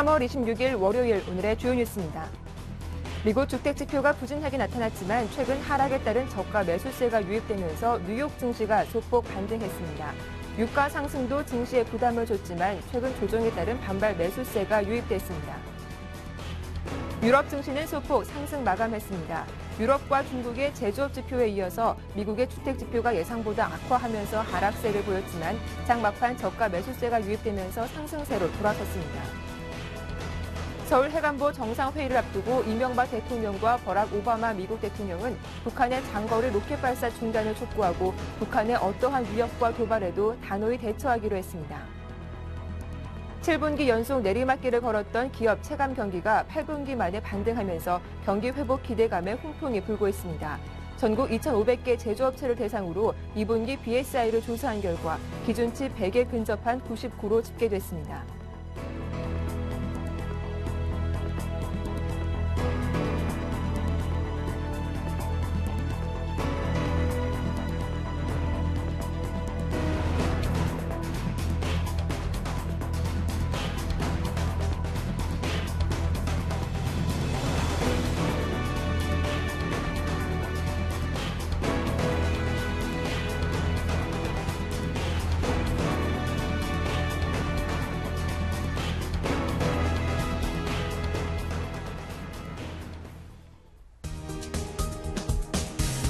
3월 26일 월요일 오늘의 주요 뉴스입니다. 미국 주택지표가 부진하게 나타났지만 최근 하락에 따른 저가 매수세가 유입되면서 뉴욕 증시가 소폭 반등했습니다. 유가 상승도 증시에 부담을 줬지만 최근 조정에 따른 반발 매수세가 유입됐습니다. 유럽 증시는 소폭 상승 마감했습니다. 유럽과 중국의 제조업 지표에 이어서 미국의 주택 지표가 예상보다 악화하면서 하락세를 보였지만 장 막판 저가 매수세가 유입되면서 상승세로 돌아섰습니다. 서울 해관보 정상회의를 앞두고 이명박 대통령과 버락 오바마 미국 대통령은 북한의 장거리 로켓 발사 중단을 촉구하고 북한의 어떠한 위협과 도발에도 단호히 대처하기로 했습니다. 7분기 연속 내리막길을 걸었던 기업 체감 경기가 8분기 만에 반등하면서 경기 회복 기대감에 훈풍이 불고 있습니다. 전국 2,500개 제조업체를 대상으로 2분기 BSI를 조사한 결과 기준치 100에 근접한 99로 집계됐습니다.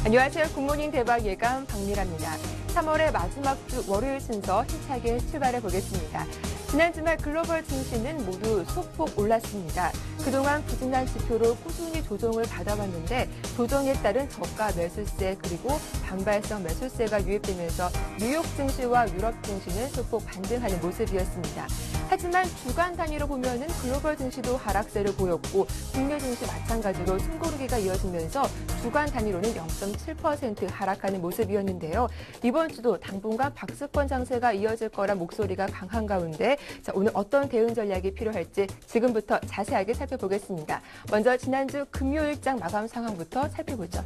안녕하세요. 굿모닝 대박 예감 박미라입니다. 3월의 마지막 주 월요일 순서 힘차게 출발해 보겠습니다. 지난 주말 글로벌 증시는 모두 소폭 올랐습니다. 그동안 부진한 지표로 꾸준히 조정을 받아왔는데 조정에 따른 저가 매수세 그리고 반발성 매수세가 유입되면서 뉴욕 증시와 유럽 증시는 소폭 반등하는 모습이었습니다. 하지만 주간 단위로 보면은 글로벌 증시도 하락세를 보였고 국내 증시 마찬가지로 숨고르기가 이어지면서 주간 단위로는 0.7% 하락하는 모습이었는데요. 이번 주도 당분간 박스권 장세가 이어질 거란 목소리가 강한 가운데 자, 오늘 어떤 대응 전략이 필요할지 지금부터 자세하게 살펴보겠습니다. 먼저 지난주 금요일장 마감 상황부터 살펴보죠.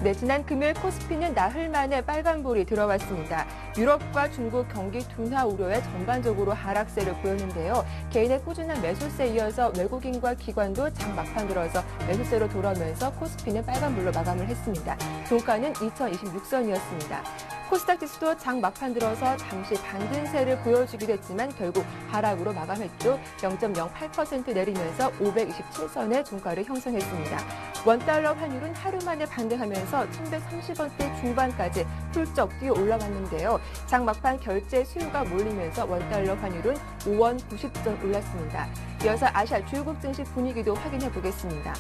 네, 지난 금요일 코스피는 나흘 만에 빨간불이 들어왔습니다. 유럽과 중국 경기 둔화 우려에 전반적으로 하락세를 보였는데요. 개인의 꾸준한 매수세에 이어서 외국인과 기관도 장 막판 들어서 매수세로 돌아오면서 코스피는 빨간불로 마감을 했습니다. 종가는 2026선이었습니다. 코스닥 지수도 장 막판 들어서 잠시 반등세를 보여주기도 했지만 결국 하락으로 마감했죠. 0.08% 내리면서 527선의 종가를 형성했습니다. 원달러 환율은 하루 만에 반등하면서 1130원대 중반까지 훌쩍 뛰어 올라갔는데요. 장 막판 결제 수요가 몰리면서 원달러 환율은 5원 90전 올랐습니다. 이어서 아시아 주요국 증시 분위기도 확인해 보겠습니다.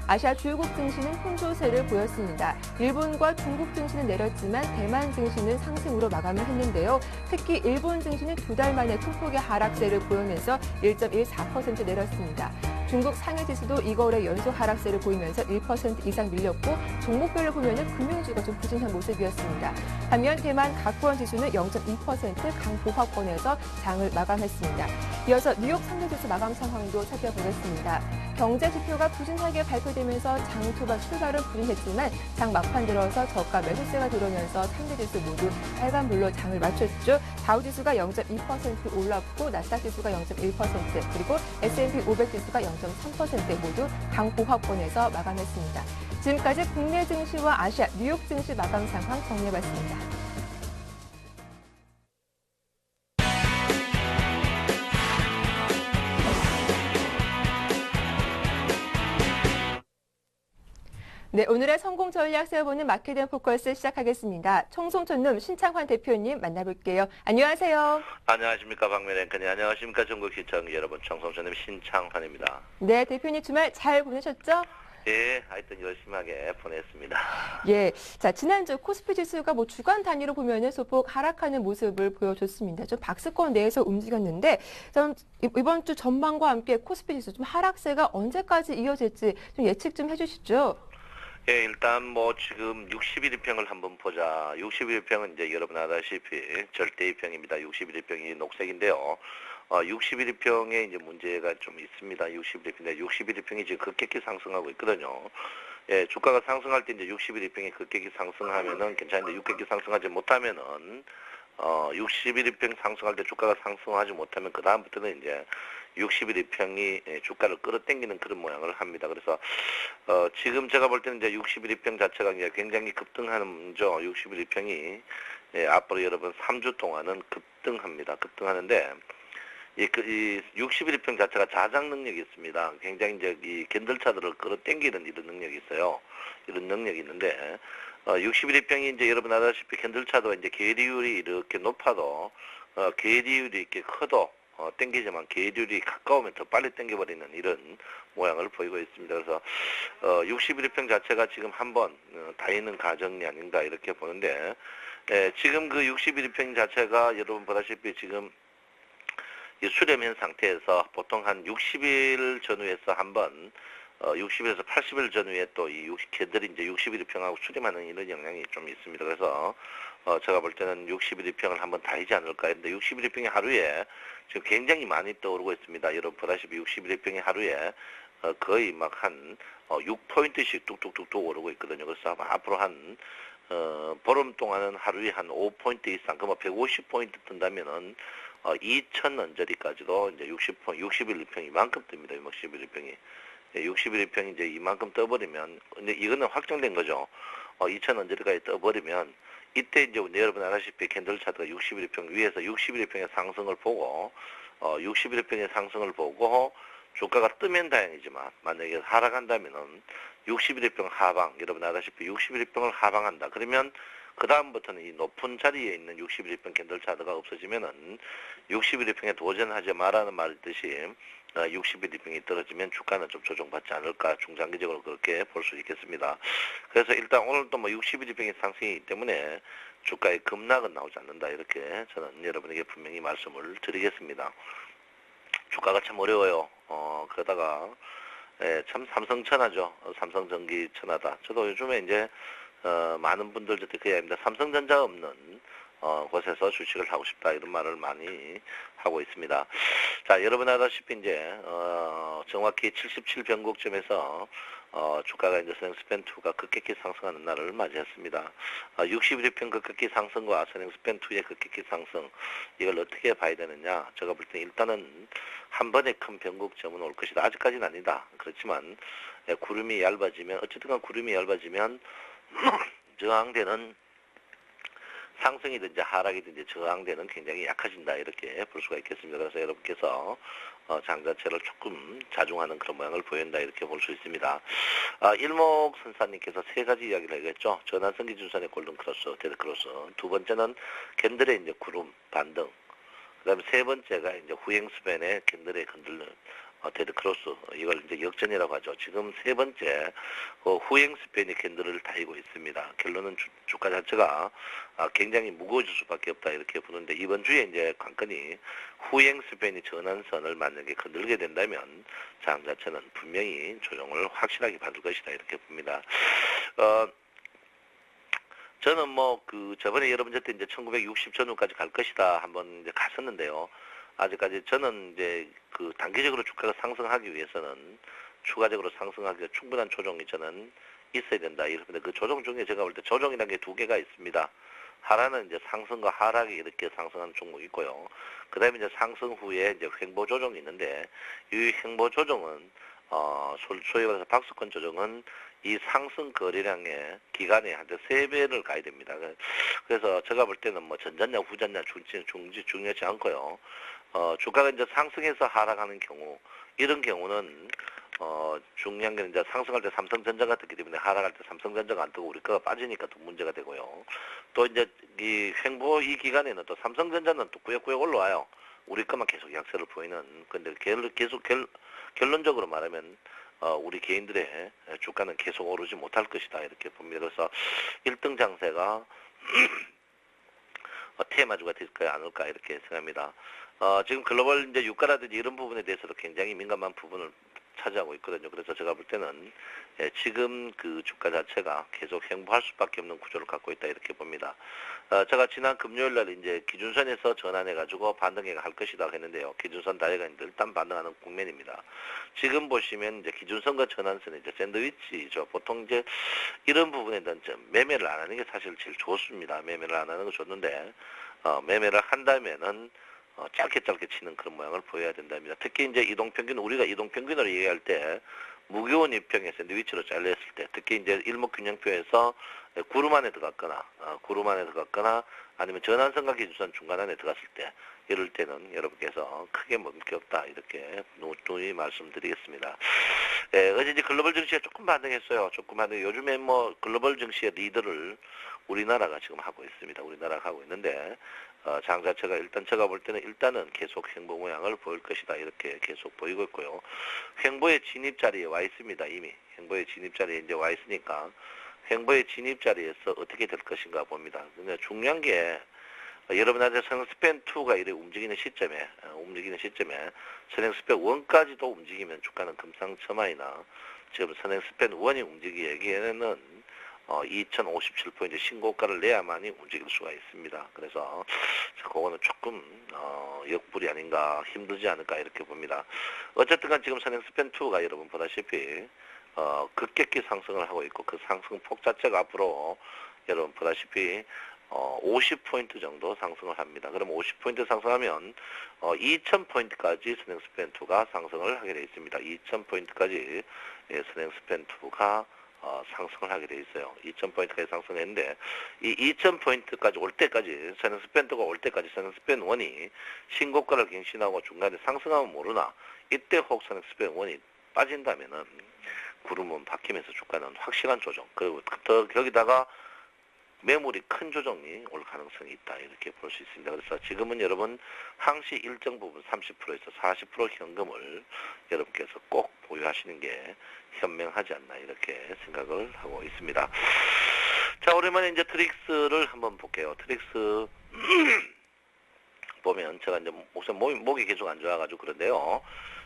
아시아 주요국 증시는 혼조세를 보였습니다. 일본과 중국 증시는 내렸지만 대만 증시는 상승으로 마감을 했는데요. 특히 일본 증시는 두 달 만에 큰 폭의 하락세를 보이면서 1.14% 내렸습니다. 중국 상해 지수도 2거래 연속 하락세를 보이면서 1% 이상 밀렸고 종목별로 보면은 금융주가 좀 부진한 모습이었습니다. 반면 대만 각권 지수는 0.2% 강보합권에서 장을 마감했습니다. 이어서 뉴욕 상해 지수 마감 상황도 살펴보겠습니다. 경제 지표가 부진하게 발표되면서 장 초반 출발은 부진했지만 장 막판 들어서 저가 매수세가 들어오면서 상대 지수 모두 빨간불로 장을 마쳤죠. 다우 지수가 0.2% 올랐고 나스닥 지수가 0.1% 그리고 S&P 500 지수가 0.3% 모두 강보합권에서 마감했습니다. 지금까지 국내 증시와 아시아 뉴욕 증시 마감 상황 정리해봤습니다. 네, 오늘의 성공 전략 세워보는 마켓앤 포커스 시작하겠습니다. 청송촌룸 신창환 대표님 만나볼게요. 안녕하세요. 안녕하십니까 박미래 앵커님. 안녕하십니까 전국 시청자 여러분. 청송촌룸 신창환입니다. 네, 대표님 주말 잘 보내셨죠? 예, 하여튼 열심하게 보냈습니다. 예, 자 지난주 코스피 지수가 주간 단위로 보면은 소폭 하락하는 모습을 보여줬습니다. 좀 박스권 내에서 움직였는데 좀 이번 주 전망과 함께 코스피 지수 좀 하락세가 언제까지 이어질지 좀 예측 좀 해주시죠. 예, 일단 지금 61일평을 한번 보자. 61일평은 이제 여러분 아다시피 절대일평입니다. 61일평이 녹색인데요. 61일평에 이제 문제가 좀 있습니다. 61일평인데 61일평이 지금 급격히 상승하고 있거든요. 예, 주가가 상승할 때 이제 61일평이 급격히 상승하면은 괜찮은데 급격히 상승하지 못하면은 61일평 상승할 때 주가가 상승하지 못하면 그 다음부터는 이제 61일평이 주가를 끌어당기는 그런 모양을 합니다. 그래서 지금 제가 볼 때는 이제 61일평 자체가 이제 굉장히 급등하는죠. 61일평이 앞으로 여러분 3주 동안은 급등합니다. 급등하는데 이 61일평 자체가 자장 능력이 있습니다. 굉장히 이제 이 캔들차들을 끌어당기는 이런 능력이 있어요. 이런 능력이 있는데 61일평이 이제 여러분 아다시피 캔들차도 이제 계리율이 이렇게 높아도 계리율이 이렇게 커도 땡기지만 계리율이 가까우면 더 빨리 땡겨버리는 이런 모양을 보이고 있습니다. 그래서 61일평 자체가 지금 한번 다 있는 가정이 아닌가 이렇게 보는데 지금 그 61일평 자체가 여러분 보다시피 지금 이 수렴한 상태에서 보통 한 60일 전후에서 한번 60에서 80일 전후에 또 이 걔들이 이제 61일평하고 수렴하는 이런 영향이 좀 있습니다. 그래서 제가 볼 때는 61일평을 한번 다이지 않을까 했는데 61일평이 하루에 지금 굉장히 많이 떠오르고 있습니다. 여러분 보다시피 61일평이 하루에 거의 막 한 6포인트씩 뚝뚝뚝뚝 오르고 있거든요. 그래서 아마 앞으로 한 보름 동안은 하루에 한 5포인트 이상, 그뭐 150포인트 뜬다면은 2,000원짜리까지도 이제 61일평 이만큼 뜹니다. 61일평이. 61일평이 이제 이만큼 떠버리면, 근데 이거는 확정된 거죠. 2,000원짜리까지 떠버리면, 이때 이제 여러분 아시다시피 캔들 차트가 61일평 위에서 61일평의 상승을 보고, 61일평의 상승을 보고, 주가가 뜨면 다행이지만, 만약에 하락한다면은 61일평 하방, 여러분 아시다시피 61일평을 하방한다. 그러면, 그 다음부터는 이 높은 자리에 있는 61일평 캔들 차트가 없어지면은 61일평에 도전하지 말라는 말이듯이 61일평이 떨어지면 주가는 좀 조정받지 않을까 중장기적으로 그렇게 볼 수 있겠습니다. 그래서 일단 오늘도 뭐 61일평이 상승이기 때문에 주가의 급락은 나오지 않는다 이렇게 저는 여러분에게 분명히 말씀을 드리겠습니다. 주가가 참 어려워요. 그러다가 참 삼성천하죠. 삼성전기 천하다. 저도 요즘에 이제 많은 분들 저도 그야 합니다. 삼성전자 없는 곳에서 주식을 하고 싶다 이런 말을 많이 하고 있습니다. 자, 여러분 아다시피 이제 정확히 77변곡점에서 주가가 이제 선행스팬2가 급격히 상승하는 날을 맞이했습니다. 61일평 급격히 상승과 선행스팬2의 급격히 상승 이걸 어떻게 봐야 되느냐? 제가 볼 때 일단은 한 번에 큰 변곡점은 올 것이다. 아직까지는 아니다. 그렇지만 구름이 얇아지면 어쨌든 구름이 얇아지면 저항되는 상승이든지 하락이든지 저항되는 굉장히 약해진다 이렇게 볼 수가 있겠습니다. 그래서 여러분께서 장자체를 조금 자중하는 그런 모양을 보인다 이렇게 볼 수 있습니다. 일목선사님께서 세 가지 이야기를 하겠죠. 전환성기 준선의 골든 크로스, 데드 크로스. 두 번째는 캔들의 이제 구름 반등. 그다음에 세 번째가 이제 후행스팬의 캔들의 흔들는 데드 크로스 이걸 이제 역전이라고 하죠. 지금 세 번째 후행 스팬이 캔들을 달고 있습니다. 결론은 주가 자체가 굉장히 무거워질 수밖에 없다 이렇게 보는데 이번 주에 이제 관건이 후행 스팬이 전환선을 만약에 건들게 된다면 장 자체는 분명히 조정을 확실하게 받을 것이다 이렇게 봅니다. 저는 뭐 저번에 여러분 저때 이제 1960 전후까지 갈 것이다 한번 이제 갔었는데요. 아직까지 저는 이제 단기적으로 주가가 상승하기 위해서는 추가적으로 상승하기 위해 충분한 조정이 저는 있어야 된다. 이런데 그 조정 중에 제가 볼 때 조정이라는 게 두 개가 있습니다. 하나는 이제 상승과 하락이 이렇게 상승하는 종목이 있고요. 그 다음에 이제 상승 후에 이제 횡보 조정이 있는데 이 횡보 조정은 소위 말해서 박스권 조정은 이 상승 거래량의 기간에 한 3배를 가야 됩니다. 그래서 제가 볼 때는 뭐 전전냐 후전냐 중요하지 않고요. 주가가 이제 상승해서 하락하는 경우, 이런 경우는, 중요한 게 이제 상승할 때 삼성전자가 뜨기 때문에 하락할 때 삼성전자가 안 뜨고 우리 거가 빠지니까 또 문제가 되고요. 또 이제 이 횡보 이 기간에는 또 삼성전자는 또 꾸역꾸역 올라와요. 우리 거만 계속 약세를 보이는, 근데 결론적으로 말하면, 우리 개인들의 주가는 계속 오르지 못할 것이다. 이렇게 봅니다. 그래서 1등 장세가 테마주가 될까 않을까 이렇게 생각합니다. 지금 글로벌 이제 유가라든지 이런 부분에 대해서도 굉장히 민감한 부분을 차지하고 있거든요. 그래서 제가 볼 때는 지금 그 주가 자체가 계속 횡보할 수밖에 없는 구조를 갖고 있다 이렇게 봅니다. 제가 지난 금요일 날 이제 기준선에서 전환해 가지고 반등해 할 것이다 했는데요. 기준선 다해가 일단 반등하는 국면입니다. 지금 보시면 이제 기준선과 전환선의 이제 샌드위치죠. 보통 이제 이런 부분에 대한 매매를 안 하는 게 사실 제일 좋습니다. 매매를 안 하는 거 좋는데 매매를 한다면은 짧게 치는 그런 모양을 보여야 된답니다. 특히 이제 이동평균, 우리가 이동평균으로 얘기할 때 무거운 이평의 샌드위치로 잘렸을 때, 특히 이제 일목균형표에서 구름 안에 들어갔거나 아니면 전환선과 기준선 중간 안에 들어갔을 때, 이럴 때는 여러분께서 크게 문제 없다 이렇게 누이 말씀드리겠습니다. 어제 이제 글로벌 증시가 조금 반등했어요. 조금 반등. 요즘에 뭐 글로벌 증시의 리더를 우리나라가 지금 하고 있습니다. 우리나라가 하고 있는데 장 자체가 일단 제가 볼 때는 일단은 계속 횡보 모양을 보일 것이다 이렇게 계속 보이고 있고요. 횡보의 진입 자리에 와 있습니다. 이미 횡보의 진입 자리에 이제 와 있으니까 횡보의 진입 자리에서 어떻게 될 것인가 봅니다. 근데 중요한 게 여러분한테 선행스팬2가 이렇게 움직이는 시점에 선행스팬 1까지도 움직이면 주가는 금상첨화이나 지금 선행스팬1이 움직이기에는 2057포인트 신고가를 내야만이 움직일 수가 있습니다. 그래서 그거는 조금 역불이 아닌가, 힘들지 않을까 이렇게 봅니다. 어쨌든 간 지금 선행스팬2가 여러분 보다시피 급격히 상승을 하고 있고 그 상승폭 자체가 앞으로 여러분 보다시피 50포인트 정도 상승을 합니다. 그럼 50포인트 상승하면 2000포인트까지 선행스팬2가 상승을 하게 되어 있습니다. 2000포인트까지 선행스팬2가 상승을 하게 되어 있어요. 2000포인트까지 상승했는데 이 2000포인트까지 올 때까지 선행스팬2가 올 때까지 선행스팬1이 신고가를 갱신하고 중간에 상승하면 모르나 이때 혹 선행스팬1이 빠진다면은 구름은 바뀌면서 주가는 확실한 조정, 그리고 더 거기다가 매물이 큰 조정이 올 가능성이 있다 이렇게 볼 수 있습니다. 그래서 지금은 여러분 항시 일정 부분 30%에서 40% 현금을 여러분께서 꼭 보유하시는 게 현명하지 않나 이렇게 생각을 하고 있습니다. 자, 오랜만에 이제 트릭스를 한번 볼게요. 트릭스 보면 제가 이제 우선 목이 계속 안 좋아가지고 그런데요.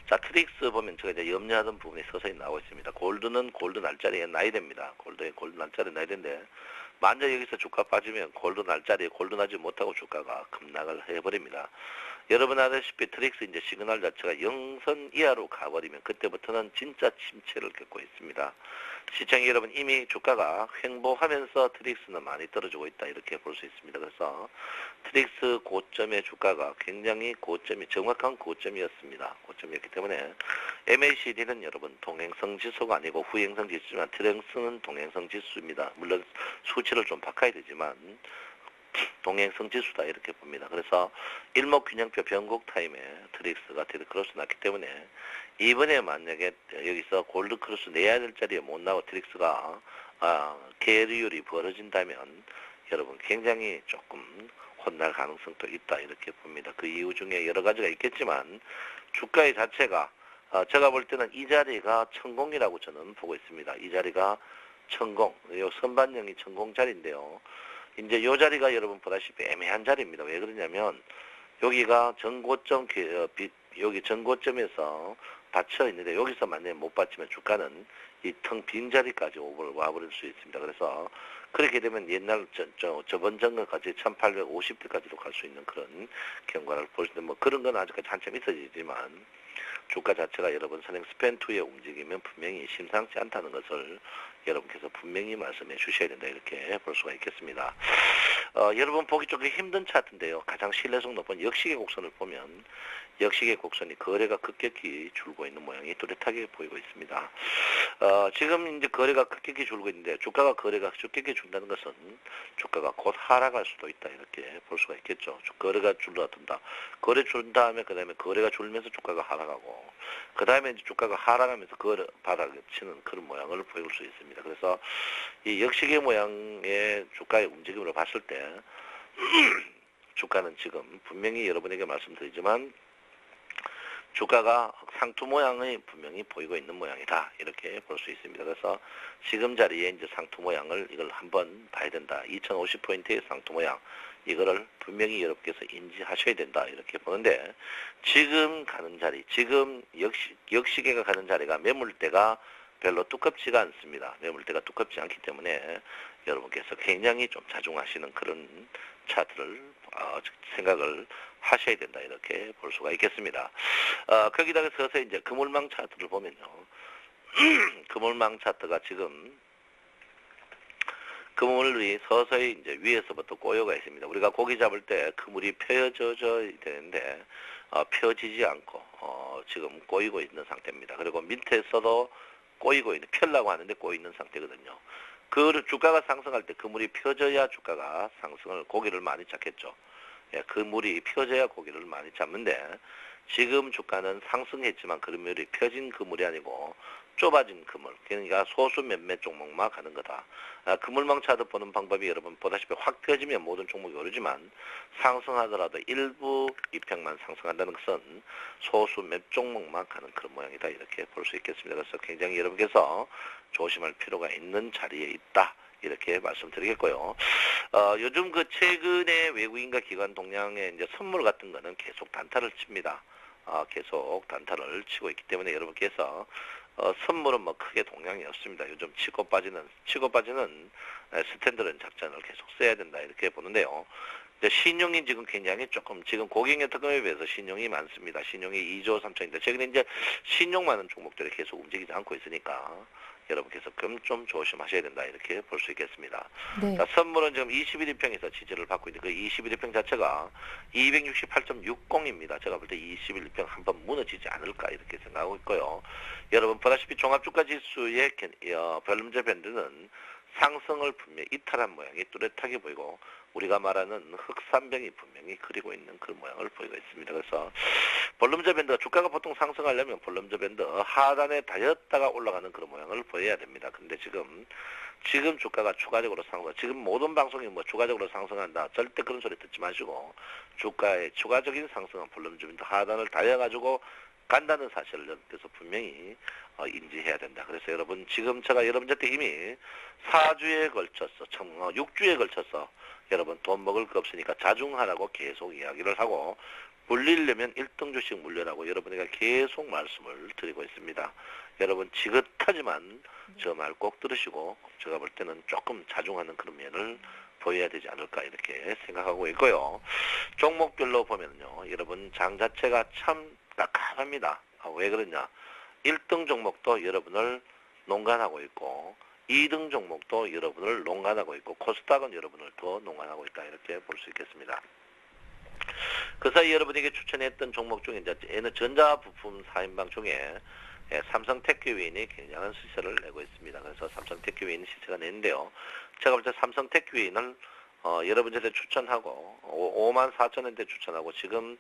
자, 트릭스 보면 제가 이제 염려하던 부분이 서서히 나오고 있습니다. 골드는 골드 날짜리에 놔야 됩니다. 골드 날짜리에 놔야 되는데 만약 여기서 주가 빠지면 골드 날짜리에 골드 나지 못하고 주가가 급락을 해버립니다. 여러분 아시다시피 트릭스 이제 시그널 자체가 0선 이하로 가버리면 그때부터는 진짜 침체를 겪고 있습니다. 시청자 여러분 이미 주가가 횡보하면서 트릭스는 많이 떨어지고 있다 이렇게 볼 수 있습니다. 그래서 트릭스 고점의 주가가 굉장히 정확한 고점이었습니다. 고점이었기 때문에 MACD는 여러분 동행성 지수가 아니고 후행성 지수지만 트릭스는 동행성 지수입니다. 물론 수치를 좀 바꿔야 되지만 동행성 지수다 이렇게 봅니다. 그래서 일목균형표 변곡 타임에 트릭스가 데드크로스 났기 때문에 이번에 만약에 여기서 골드크로스 내야 될 자리에 못 나오고 트릭스가 계류율이 벌어진다면 여러분 굉장히 조금 혼날 가능성도 있다 이렇게 봅니다. 그 이유 중에 여러 가지가 있겠지만 주가의 자체가 제가 볼 때는 이 자리가 천공이라고 저는 보고 있습니다. 이 자리가 천공, 요 선반영이 천공 자리인데요. 이제 요 자리가 여러분 보다시피 애매한 자리입니다. 왜 그러냐면 여기가 전고점 여기 전고점에서 받쳐 있는데 여기서 만약에 못 받치면 주가는 이 텅 빈 자리까지 와버릴 수 있습니다. 그래서 그렇게 되면 옛날 저번 정거까지 1850대까지도 갈 수 있는 그런 경과를 볼 수 있는 뭐 그런 건 아직까지 한참 있어지지만 주가 자체가 여러분 선행스팬2에 움직이면 분명히 심상치 않다는 것을 여러분께서 분명히 말씀해 주셔야 된다 이렇게 볼 수가 있겠습니다. 여러분 보기 조금 힘든 차트인데요. 가장 신뢰성 높은 역시계 곡선을 보면 역시계 곡선이 거래가 급격히 줄고 있는 모양이 뚜렷하게 보이고 있습니다. 지금 이제 거래가 급격히 줄고 있는데 주가가 거래가 급격히 준다는 것은 주가가 곧 하락할 수도 있다 이렇게 볼 수가 있겠죠. 거래가 줄어든다. 거래 준 다음에 그 다음에 거래가 줄면서 주가가 하락하고 그 다음에 이제 주가가 하락하면서 거래 바닥에 치는 그런 모양을 보일 수 있습니다. 그래서 이 역시계 모양의 주가의 움직임으로 봤을 때 주가는 지금 분명히 여러분에게 말씀드리지만 주가가 상투 모양이 분명히 보이고 있는 모양이다 이렇게 볼 수 있습니다. 그래서 지금 자리에 이제 상투 모양을 이걸 한번 봐야 된다. 2050포인트의 상투 모양 이거를 분명히 여러분께서 인지하셔야 된다 이렇게 보는데 지금 가는 자리 지금 역시계가 가는 자리가 매물대가 별로 두껍지가 않습니다. 매물대가 두껍지 않기 때문에 여러분께서 굉장히 좀 자중하시는 그런 차트를 생각을 하셔야 된다 이렇게 볼 수가 있겠습니다. 거기다가 서서히 이제 그물망 차트를 보면요. 그물망 차트가 지금 그물이 서서히 이제 위에서부터 꼬여가 있습니다. 우리가 고기 잡을 때 그물이 펴져져야 되는데 펴지지 않고 지금 꼬이고 있는 상태입니다. 그리고 밑에서도 꼬이고 있는 펴려고 하는데 꼬여 있는 상태거든요. 그 주가가 상승할 때 그물이 펴져야 주가가 상승을 고기를 많이 잡겠죠. 예, 그물이 펴져야 고기를 많이 잡는데 지금 주가는 상승했지만 그물이 펴진 그물이 아니고 좁아진 그물, 그러니까 소수 몇몇 종목만 가는 거다. 그물망 차트 보는 방법이 여러분 보다시피 확 펴지면 모든 종목이 오르지만 상승하더라도 일부 이평만 상승한다는 것은 소수 몇 종목만 가는 그런 모양이다, 이렇게 볼 수 있겠습니다. 그래서 굉장히 여러분께서 조심할 필요가 있는 자리에 있다, 이렇게 말씀드리겠고요. 요즘 그 최근에 외국인과 기관 동향의 이제 선물 같은 거는 계속 단타를 칩니다. 계속 단타를 치고 있기 때문에 여러분께서 선물은 뭐 크게 동향이 없습니다. 요즘 치고 빠지는 스탠드런 작전을 계속 써야 된다, 이렇게 보는데요. 신용이 지금 굉장히 조금 지금 고객의 특검에 비해서 신용이 많습니다. 신용이 2조 3천인데 최근에 이제 신용 많은 종목들이 계속 움직이지 않고 있으니까 여러분께서 그럼 좀 조심하셔야 된다, 이렇게 볼 수 있겠습니다. 네. 자, 선물은 지금 21일평에서 지지를 받고 있는데 그 21일평 자체가 268.60입니다. 제가 볼 때 21일평 한번 무너지지 않을까, 이렇게 생각하고 있고요. 여러분 보다시피 종합주가 지수의 별림제 밴드는 상승을 분명히 이탈한 모양이 뚜렷하게 보이고 우리가 말하는 흑산병이 분명히 그리고 있는 그런 모양을 보이고 있습니다. 그래서 볼륨저 밴드가 주가가 보통 상승하려면 볼륨저 밴드 하단에 닿였다가 올라가는 그런 모양을 보여야 됩니다. 근데 지금 주가가 추가적으로 상승, 지금 모든 방송이 뭐 추가적으로 상승한다, 절대 그런 소리 듣지 마시고 주가의 추가적인 상승은 볼륨저 밴드 하단을 닿여가지고 간다는 사실을 여러분께서 분명히 인지해야 된다. 그래서 여러분 지금 제가 여러분한테 이미 4주에 걸쳐서 6주에 걸쳐서 여러분 돈 먹을 거 없으니까 자중하라고 계속 이야기를 하고 물리려면 1등 주식 물려라고 여러분에게 계속 말씀을 드리고 있습니다. 여러분 지긋하지만 저 말 꼭 들으시고 제가 볼 때는 조금 자중하는 그런 면을 보여야 되지 않을까, 이렇게 생각하고 있고요. 종목별로 보면요, 여러분 장 자체가 참 깝깝합니다. 왜 그러냐? 1등 종목도 여러분을 농간하고 있고 2등 종목도 여러분을 농간하고 있고 코스닥은 여러분을 더 농간하고 있다, 이렇게 볼 수 있겠습니다. 그 사이 여러분에게 추천했던 종목 중에 이제 전자부품 4인방 중에 삼성테크위인이 굉장한 시세를 내고 있습니다. 그래서 삼성테크위인 시세가 내는데요. 제가 볼 때 삼성테크위인을 여러분한테 추천하고 54,000원대 추천하고 지금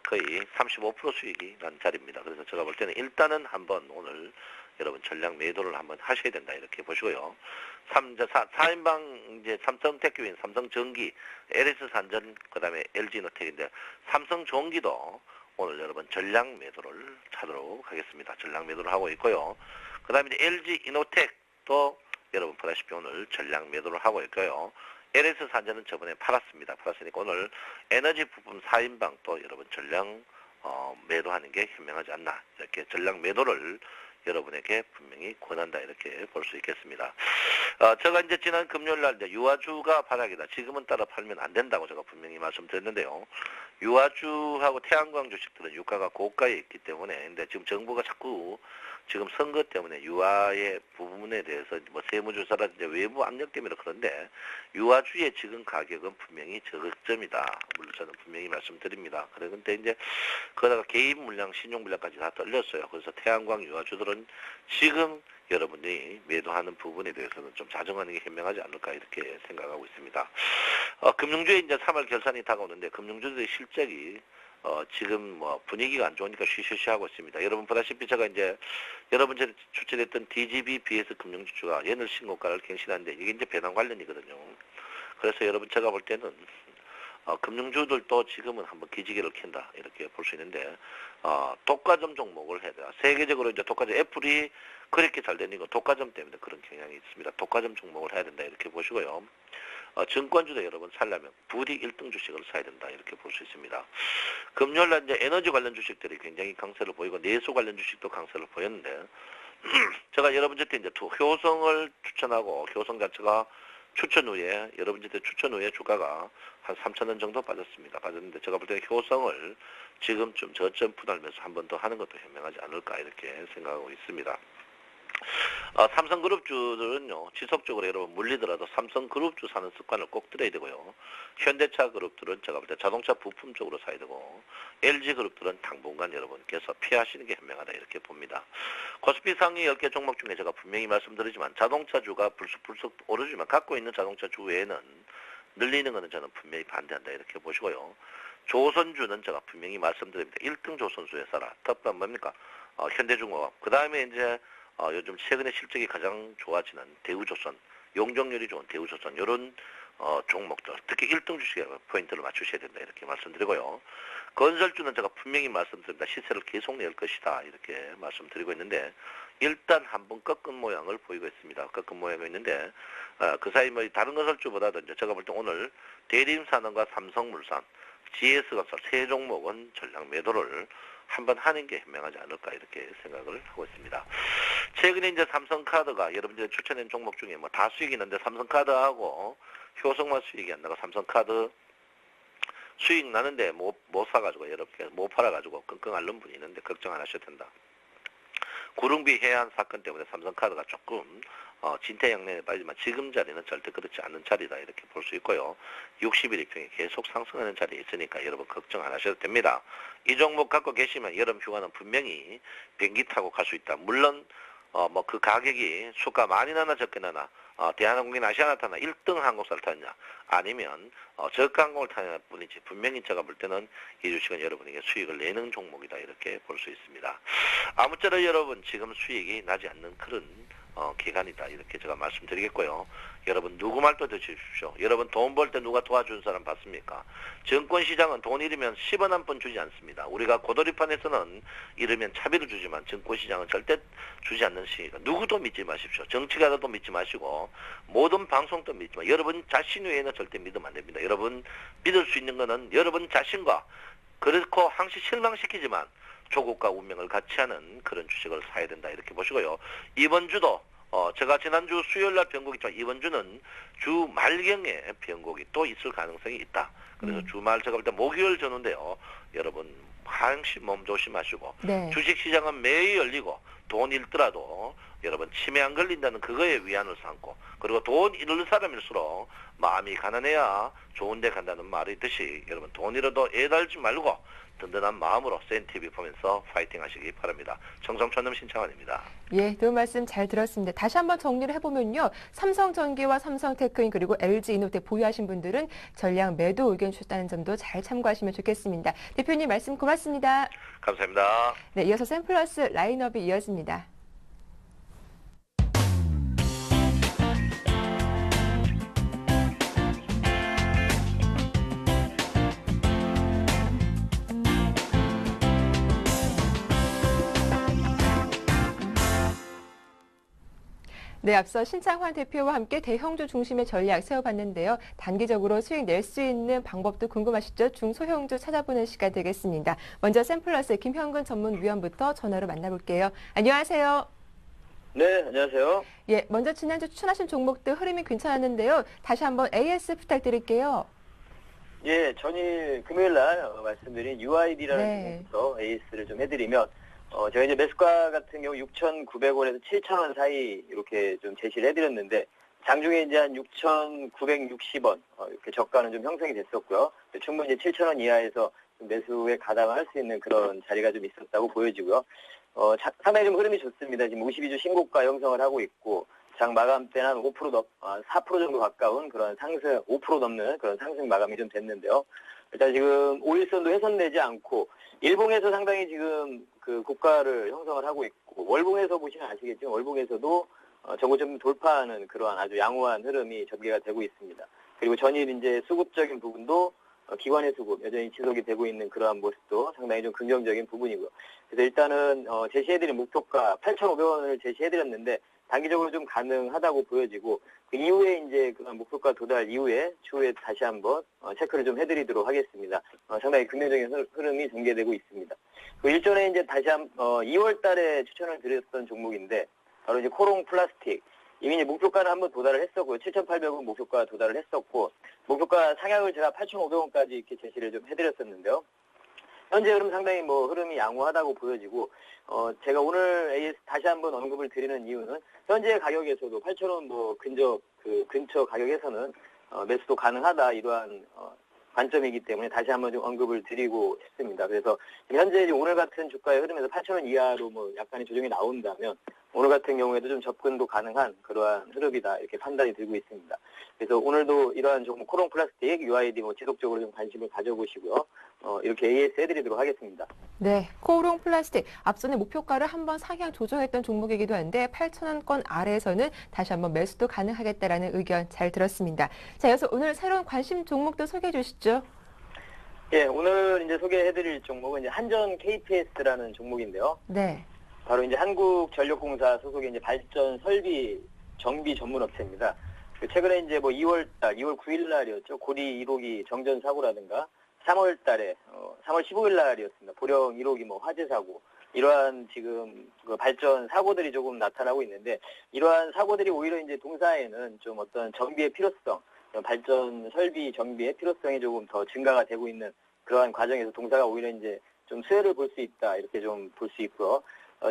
거의 35% 수익이 난 자리입니다. 그래서 제가 볼 때는 일단은 한번 오늘 여러분 전략 매도를 한번 하셔야 된다, 이렇게 보시고요. 4인방 이제 삼성테크윈, 삼성전기, LS산전, 그 다음에 LG노텍인데 삼성전기도 오늘 여러분 전략 매도를 하도록 하겠습니다. 전략 매도를 하고 있고요. 그 다음에 LG이노텍도 여러분 보다시피 오늘 전략 매도를 하고 있고요. LS산전은 저번에 팔았습니다. 팔았으니까 오늘 에너지 부품 4인방도 여러분 전략 매도하는 게 현명하지 않나, 이렇게 전략 매도를 여러분에게 분명히 권한다, 이렇게 볼 수 있겠습니다. 제가 이제 지난 금요일날 이제 유아주가 바닥이다, 지금은 따라 팔면 안 된다고 제가 분명히 말씀드렸는데요. 유아주하고 태양광 주식들은 유가가 고가에 있기 때문에, 근데 지금 정부가 자꾸 지금 선거 때문에 유아의 부분에 대해서 뭐 세무조사라든지 외부 압력 때문에 그런데 유아주의 지금 가격은 분명히 저점이다, 물론 저는 분명히 말씀드립니다. 그런데 이제 그러다가 개인 물량, 신용 물량까지 다 떨렸어요. 그래서 태양광 유아주들은 지금 여러분이 매도하는 부분에 대해서는 좀 자정하는 게 현명하지 않을까, 이렇게 생각하고 있습니다. 금융주에 이제 3월 결산이 다가오는데 금융주들의 실적이 지금 뭐 분위기가 안 좋으니까 쉬쉬쉬하고 있습니다. 여러분 보다시피 제가 이제 여러분들이 추천했던 DGB BS 금융주가 연일 신고가를 갱신하는데 이게 이제 배당 관련이거든요. 그래서 여러분 제가 볼 때는 금융주들도 지금은 한번 기지개를 켠다, 이렇게 볼 수 있는데 독과점 종목을 해야 돼요. 세계적으로 이제 독과점, 애플이 그렇게 잘 되는 건 독과점 때문에 그런 경향이 있습니다. 독과점 종목을 해야 된다, 이렇게 보시고요. 증권주도 여러분 살려면 부디 1등 주식을 사야 된다, 이렇게 볼 수 있습니다. 금요일날 이제 에너지 관련 주식들이 굉장히 강세를 보이고 내수 관련 주식도 강세를 보였는데 제가 여러분한테 이제 효성을 추천하고 효성 자체가 추천 후에 여러분한테 추천 후에 주가가 한 3,000원 정도 빠졌습니다. 빠졌는데 제가 볼 때는 효성을 지금쯤 저점 분할면서 한 번 더 하는 것도 현명하지 않을까, 이렇게 생각하고 있습니다. 삼성그룹주들은요, 지속적으로 여러분 물리더라도 삼성그룹주 사는 습관을 꼭 들여야 되고요. 현대차 그룹들은 제가 볼 때 자동차 부품 쪽으로 사야 되고, LG그룹들은 당분간 여러분께서 피하시는 게 현명하다 이렇게 봅니다. 코스피 상위 10개 종목 중에 제가 분명히 말씀드리지만 자동차주가 불쑥불쑥 오르지만 갖고 있는 자동차주 외에는 늘리는 것은 저는 분명히 반대한다 이렇게 보시고요. 조선주는 제가 분명히 말씀드립니다. 1등 조선주에 사라. 톱은 뭡니까? 현대중공업. 그 다음에 이제 요즘 최근에 실적이 가장 좋아지는 대우조선, 용적률이 좋은 대우조선 이런 종목들, 특히 1등 주식에 포인트를 맞추셔야 된다 이렇게 말씀드리고요. 건설주는 제가 분명히 말씀드립니다. 시세를 계속 낼 것이다 이렇게 말씀드리고 있는데 일단 한번 꺾은 모양을 보이고 있습니다. 꺾은 모양이 있는데 그 사이 뭐 다른 건설주보다도 이제 제가 볼 때 오늘 대림산업과 삼성물산, GS건설 세 종목은 전량 매도를 한번 하는 게 현명하지 않을까 이렇게 생각을 하고 있습니다. 최근에 이제 삼성카드가 여러분들 추천한 종목 중에 뭐 다 수익이 있는데 삼성카드하고 효성만 수익이 안 나고 삼성카드 수익 나는데 못 사가지고 여러분께 못 팔아가지고 끙끙 앓는 분이 있는데 걱정 안 하셔도 된다. 구릉비 해안 사건 때문에 삼성카드가 조금 진퇴양난에 빠지지만 지금 자리는 절대 그렇지 않는 자리다 이렇게 볼 수 있고요. 60일 이평이 계속 상승하는 자리에 있으니까 여러분 걱정 안 하셔도 됩니다. 이 종목 갖고 계시면 여름 휴가는 분명히 비행기 타고 갈 수 있다. 물론 뭐 그 가격이 수가 많이 나나 적게 나나 대한항공이나 아시아나타나 1등 항공사를 타느냐 아니면 저가 항공을 타느냐 뿐이지 분명히 제가 볼 때는 이 주식은 여러분에게 수익을 내는 종목이다 이렇게 볼 수 있습니다. 아무쪼록 여러분 지금 수익이 나지 않는 그런 기간이다 이렇게 제가 말씀드리겠고요. 여러분 누구 말도 듣지 주십시오. 여러분 돈 벌 때 누가 도와준 사람 봤습니까? 증권시장은 돈 잃으면 10원 한 푼 주지 않습니다. 우리가 고도리판에서는 잃으면 차비를 주지만 증권시장은 절대 주지 않는 시기가 누구도 믿지 마십시오. 정치가도 믿지 마시고 모든 방송도 믿지 마. 여러분 자신 외에는 절대 믿으면 안 됩니다. 여러분 믿을 수 있는 것은 여러분 자신과 그렇고 항시 실망시키지만 조국과 운명을 같이 하는 그런 주식을 사야 된다 이렇게 보시고요. 이번 주도 제가 지난주 수요일날 변곡이 있지만 이번 주는 주 말경에 변곡이 또 있을 가능성이 있다. 그래서 주말 제가 볼 때 목요일 전후인데요. 여러분 항시 몸 조심하시고 네. 주식시장은 매일 열리고 돈 잃더라도 여러분 치매 안 걸린다는 그거에 위안을 삼고 그리고 돈 잃을 사람일수록 마음이 가난해야 좋은 데 간다는 말이 있듯이 여러분 돈 잃어도 애달지 말고 든든한 마음으로 센TV 보면서 파이팅 하시기 바랍니다. 청성천음 신창환입니다. 예, 그 말씀 잘 들었습니다. 다시 한번 정리를 해보면요. 삼성전기와 삼성테크인 그리고 LG이노텍 보유하신 분들은 전량 매도 의견 주셨다는 점도 잘 참고하시면 좋겠습니다. 대표님 말씀 고맙습니다. 감사합니다. 네, 이어서 샘플러스 라인업이 이어집니다. 네, 앞서 신창환 대표와 함께 대형주 중심의 전략 세워봤는데요. 단기적으로 수익 낼 수 있는 방법도 궁금하시죠? 중소형주 찾아보는 시간 되겠습니다. 먼저 샘플러스 김형근 전문위원부터 전화로 만나볼게요. 안녕하세요. 네, 안녕하세요. 예, 먼저 지난주 추천하신 종목들 흐름이 괜찮았는데요. 다시 한번 AS 부탁드릴게요. 예, 전일 금요일 날 말씀드린 UID라는 네. 종목부터 AS를 좀 해드리면, 제가 이제 매수가 같은 경우 6,900원에서 7,000원 사이 이렇게 좀 제시를 해드렸는데, 장중에 이제 한 6,960원, 이렇게 저가는 좀 형성이 됐었고요. 충분히 이제 7,000원 이하에서 좀 매수에 가담할 수 있는 그런 자리가 좀 있었다고 보여지고요. 상당히 좀 흐름이 좋습니다. 지금 52주 신고가 형성을 하고 있고, 장 마감 때는 한 4% 정도 가까운 그런 상승, 5% 넘는 그런 상승 마감이 좀 됐는데요. 일단 지금 5일선도 훼손되지 않고, 일봉에서 상당히 지금 그 고가를 형성을 하고 있고, 월봉에서 보시면 아시겠지만 월봉에서도 저고점 돌파하는 그러한 아주 양호한 흐름이 전개가 되고 있습니다. 그리고 전일 이제 수급적인 부분도 기관의 수급 여전히 지속이 되고 있는 그러한 모습도 상당히 좀 긍정적인 부분이고요. 그래서 일단은 제시해드린 목표가 8,500원을 제시해드렸는데 단기적으로 좀 가능하다고 보여지고 그 이후에 이제 그런 목표가 도달 이후에 추후에 다시 한번 체크를 좀 해드리도록 하겠습니다. 상당히 긍정적인 흐름이 전개되고 있습니다. 그 일전에 이제 다시 2월 달에 추천을 드렸던 종목인데 바로 이제 코롱 플라스틱. 이미 이제 목표가는 한번 도달을 했었고요. 7,800원 목표가 도달을 했었고, 목표가 상향을 제가 8,500원까지 이렇게 제시를 좀 해드렸었는데요. 현재 흐름 상당히 흐름이 양호하다고 보여지고, 제가 오늘 AS 다시 한번 언급을 드리는 이유는 현재 가격에서도 8,000원 근처 가격에서는 매수도 가능하다 이러한 관점이기 때문에 다시 한번 좀 언급을 드리고 싶습니다. 그래서 지금 현재 오늘 같은 주가의 흐름에서 8,000원 이하로 약간의 조정이 나온다면 오늘 같은 경우에도 좀 접근도 가능한 그러한 흐름이다 이렇게 판단이 들고 있습니다. 그래서 오늘도 이러한 종목 코롱 플라스틱, UID 지속적으로 좀 관심을 가져보시고요. 이렇게 AS 해드리도록 하겠습니다. 네, 코오롱 플라스틱 앞선의 목표가를 한번 상향 조정했던 종목이기도 한데 8,000원권 아래에서는 다시 한번 매수도 가능하겠다라는 의견 잘 들었습니다. 자, 이어서 오늘 새로운 관심 종목도 소개해 주시죠. 예, 오늘 이제 소개해드릴 종목은 이제 한전 KPS라는 종목인데요. 네. 바로 이제 한국전력공사 소속의 이제 발전 설비 정비 전문 업체입니다. 최근에 이제 2월 9일 날이었죠. 고리 1호기 정전 사고라든가 3월 15일 날이었습니다. 보령 1호기 화재 사고. 이러한 지금 발전 사고들이 조금 나타나고 있는데, 이러한 사고들이 오히려 이제 동사에는 좀 어떤 정비의 필요성, 발전 설비 정비의 필요성이 조금 더 증가가 되고 있는 그러한 과정에서 동사가 오히려 이제 좀 수혜를 볼 수 있다. 이렇게 좀 볼 수 있고요.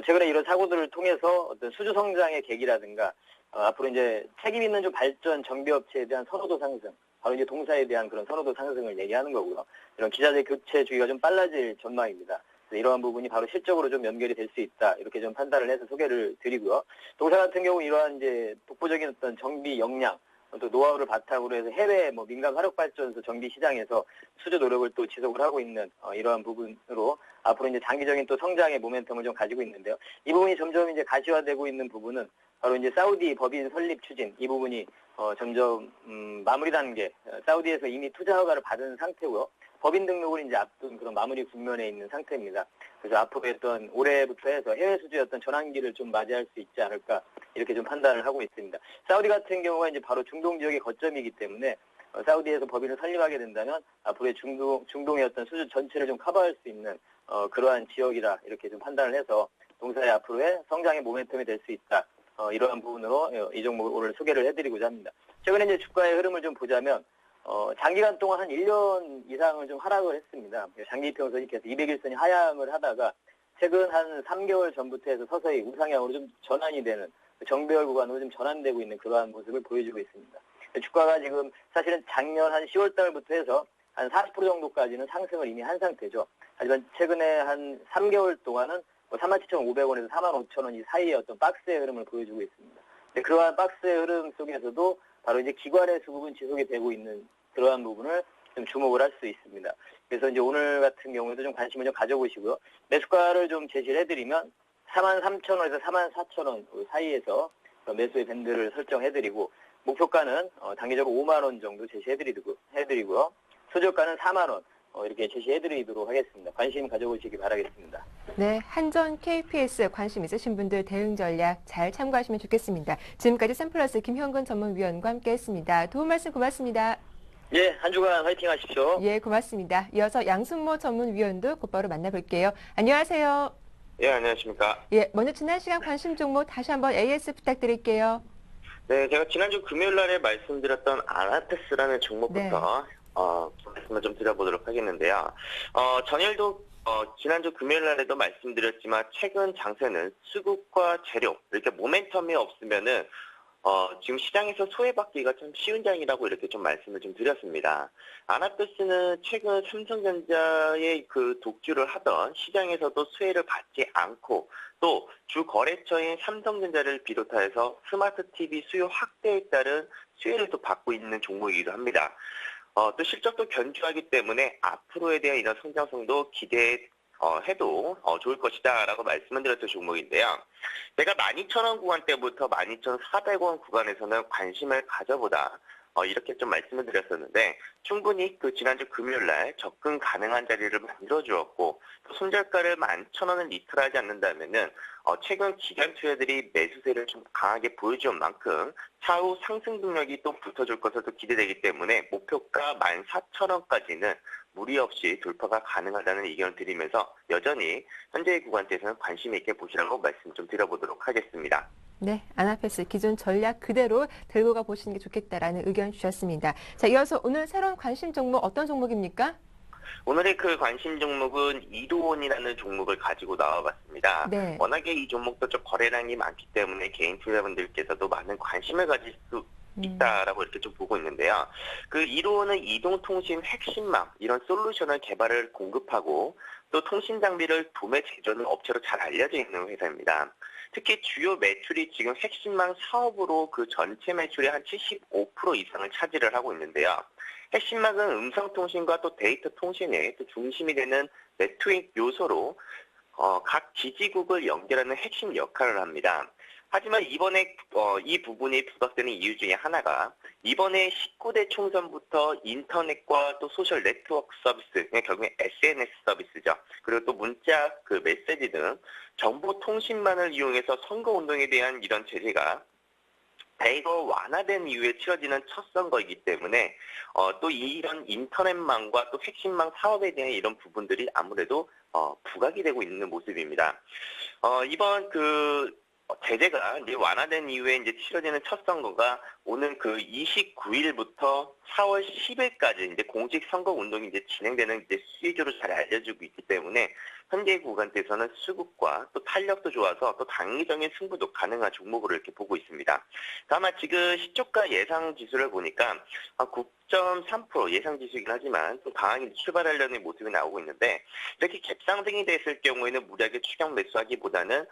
최근에 이런 사고들을 통해서 어떤 수주 성장의 계기라든가, 앞으로 이제 책임 있는 좀 발전 정비업체에 대한 선호도 상승, 바로 이제 동사에 대한 그런 선호도 상승을 얘기하는 거고요. 이런 기자재 교체 주기가 좀 빨라질 전망입니다. 그래서 이러한 부분이 바로 실적으로 좀 연결이 될 수 있다. 이렇게 좀 판단을 해서 소개를 드리고요. 동사 같은 경우 이러한 이제 독보적인 어떤 정비 역량, 또 노하우를 바탕으로 해서 해외 민간 화력발전소 정비 시장에서 수주 노력을 또 지속을 하고 있는 이러한 부분으로 앞으로 이제 장기적인 또 성장의 모멘텀을 좀 가지고 있는데요. 이 부분이 점점 이제 가시화되고 있는 부분은 바로 이제 사우디 법인 설립 추진, 이 부분이 점점 마무리 단계, 사우디에서 이미 투자 허가를 받은 상태고요. 법인 등록을 이제 앞둔 그런 마무리 국면에 있는 상태입니다. 그래서 앞으로 했던 올해부터 해서 해외 수주의 어떤 전환기를 좀 맞이할 수 있지 않을까 이렇게 좀 판단을 하고 있습니다. 사우디 같은 경우가 이제 바로 중동 지역의 거점이기 때문에 사우디에서 법인을 설립하게 된다면 앞으로의 중동의 어떤 수주 전체를 좀 커버할 수 있는 그러한 지역이라 이렇게 좀 판단을 해서 동사의 앞으로의 성장의 모멘텀이 될 수 있다. 이러한 부분으로 이 종목을 오늘 소개를 해드리고자 합니다. 최근에 이제 주가의 흐름을 좀 보자면 장기간 동안 한 1년 이상을 좀 하락을 했습니다. 장기평선이 계속 200일선이 하향을 하다가 최근 한 3개월 전부터 해서 서서히 우상향으로 좀 전환이 되는 정배열 구간으로 좀 전환되고 있는 그러한 모습을 보여주고 있습니다. 주가가 지금 사실은 작년 한 10월 달부터 해서 한 40% 정도까지는 상승을 이미 한 상태죠. 하지만 최근에 한 3개월 동안은 37,500원에서 45,000원 이 사이의 어떤 박스의 흐름을 보여주고 있습니다. 그러한 박스의 흐름 속에서도 바로 이제 기관의 수급은 지속이 되고 있는 그러한 부분을 좀 주목을 할 수 있습니다. 그래서 이제 오늘 같은 경우에도 좀 관심을 좀 가져보시고요. 매수가를 좀 제시를 해드리면 43,000원에서 44,000원 사이에서 매수의 밴드를 설정해드리고, 목표가는 단기적으로 5만 원 정도 제시해드리고요. 소저가는 4만 원 이렇게 제시해드리도록 하겠습니다. 관심 가져보시기 바라겠습니다. 네, 한전 KPS 관심 있으신 분들 대응 전략 잘 참고하시면 좋겠습니다. 지금까지 샘플러스 김형근 전문위원과 함께했습니다. 도움 말씀 고맙습니다. 예, 한 주간 화이팅 하십시오. 예, 고맙습니다. 이어서 양순모 전문위원도 곧바로 만나볼게요. 안녕하세요. 예, 안녕하십니까. 예, 먼저 지난 시간 관심 종목 다시 한번 AS 부탁드릴게요. 네, 제가 지난주 금요일 날에 말씀드렸던 아나테스라는 종목부터 말씀을 좀 드려보도록 하겠는데요. 전일도 지난주 금요일 날에도 말씀드렸지만 최근 장세는 수급과 재료 이렇게 모멘텀이 없으면은 지금 시장에서 소외받기가 참 쉬운 장이라고 이렇게 좀 말씀을 좀 드렸습니다. 아나테스는 최근 삼성전자의 그 독주를 하던 시장에서도 수혜를 받지 않고 또 주 거래처인 삼성전자를 비롯해서 스마트 TV 수요 확대에 따른 수혜를 또 받고 있는 종목이기도 합니다. 또 실적도 견조하기 때문에 앞으로에 대한 이런 성장성도 기대해도 좋을 것이다 라고 말씀을 드렸던 종목인데요. 제가 12,000원 구간대부터 12,400원 구간에서는 관심을 가져보다 이렇게 좀 말씀을 드렸었는데 충분히 그 지난주 금요일날 접근 가능한 자리를 만들어 주었고 또 손절가를 11,000원을 리틀하지 않는다면은 최근 기관 투자들이 매수세를 좀 강하게 보여준 만큼 차후 상승 동력이 또 붙어줄 것으로 기대되기 때문에 목표가 14,000원까지는 무리 없이 돌파가 가능하다는 의견을 드리면서 여전히 현재의 구간대에서는 관심 있게 보시라고 말씀 좀 드려보도록 하겠습니다. 네, 아나페스 기존 전략 그대로 들고 가 보시는 게 좋겠다라는 의견 주셨습니다. 자, 이어서 오늘 새로운 관심 종목 어떤 종목입니까? 오늘의 그 관심 종목은 이도원이라는 종목을 가지고 나와봤습니다. 네. 워낙에 이 종목도 좀 거래량이 많기 때문에 개인 투자자분들께서도 많은 관심을 가질 수 있다라고 이렇게 좀 보고 있는데요. 그 이도원은 이동통신 핵심망 이런 솔루션을 개발을 공급하고 또 통신 장비를 도매 제조하는 업체로 잘 알려져 있는 회사입니다. 특히 주요 매출이 지금 핵심망 사업으로 그 전체 매출의 한 75% 이상을 차지를 하고 있는데요. 핵심망은 음성통신과 또 데이터 통신의 또 중심이 되는 네트워크 요소로 각 지지국을 연결하는 핵심 역할을 합니다. 하지만 이번에 이 부분이 부각되는 이유 중에 하나가 이번에 19대 총선부터 인터넷과 또 소셜 네트워크 서비스, 결국에 SNS 서비스죠. 그리고 또 문자, 그 메시지 등 정보통신망을 이용해서 선거운동에 대한 이런 제재가 대거 완화된 이후에 치러지는 첫 선거이기 때문에 또 이런 인터넷망과 또 핵심망 사업에 대한 이런 부분들이 아무래도 부각이 되고 있는 모습입니다. 이번 그 제재가 이제 완화된 이후에 이제 치러지는 첫 선거가 오는 그 29일부터 4월 10일까지 이제 공식 선거 운동이 이제 진행되는 이제 시기로 잘 알려지고 있기 때문에 현재 구간에서는 수급과 또 탄력도 좋아서 또 당위적인 승부도 가능한 종목으로 이렇게 보고 있습니다. 다만 지금 시초가 예상 지수를 보니까 9.3% 예상 지수이긴 하지만 또 강하게 출발하려는 모습이 나오고 있는데 이렇게 갭상승이 됐을 경우에는 무리하게 추격 매수하기보다는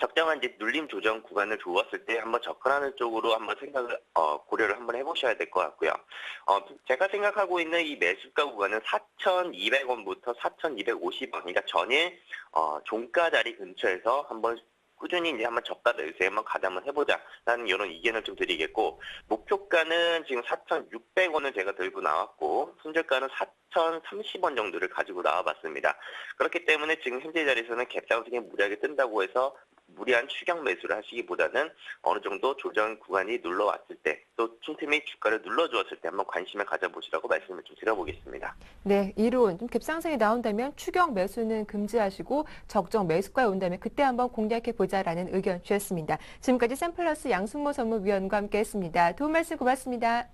적정한 이제 눌림 조정 구간을 주었을 때 한번 접근하는 쪽으로 한번 생각을 고려를 한번 해보셔야 될 것 같고요. 제가 생각하고 있는 이 매수가 구간은 4,200원부터 4,250원, 그러니까 전일 종가 자리 근처에서 한번 꾸준히 이제 한번 저가 매수에 한번 가담을 해보자라는 이런 의견을 좀 드리겠고, 목표가는 지금 4,600원을 제가 들고 나왔고 손절가는 4,030원 정도를 가지고 나와봤습니다. 그렇기 때문에 지금 현재 자리에서는 갭상승이 무리하게 뜬다고 해서 무리한 추격 매수를 하시기보다는 어느 정도 조정 구간이 눌러왔을 때 또 틈틈이 주가를 눌러주었을 때 한번 관심을 가져보시라고 말씀을 좀 드려보겠습니다. 네, 이론 좀 갭상승이 나온다면 추격 매수는 금지하시고 적정 매수가에 온다면 그때 한번 공략해 보자라는 의견 주셨습니다. 지금까지 샘플러스 양승모 전무위원과 함께했습니다. 도움 말씀 고맙습니다.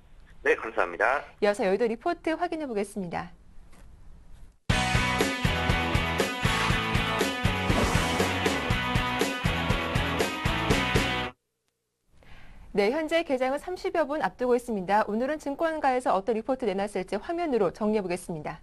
네, 감사합니다. 이어서 여의도 리포트 확인해 보겠습니다. 네, 현재 개장은 30여 분 앞두고 있습니다. 오늘은 증권가에서 어떤 리포트 내놨을지 화면으로 정리해 보겠습니다.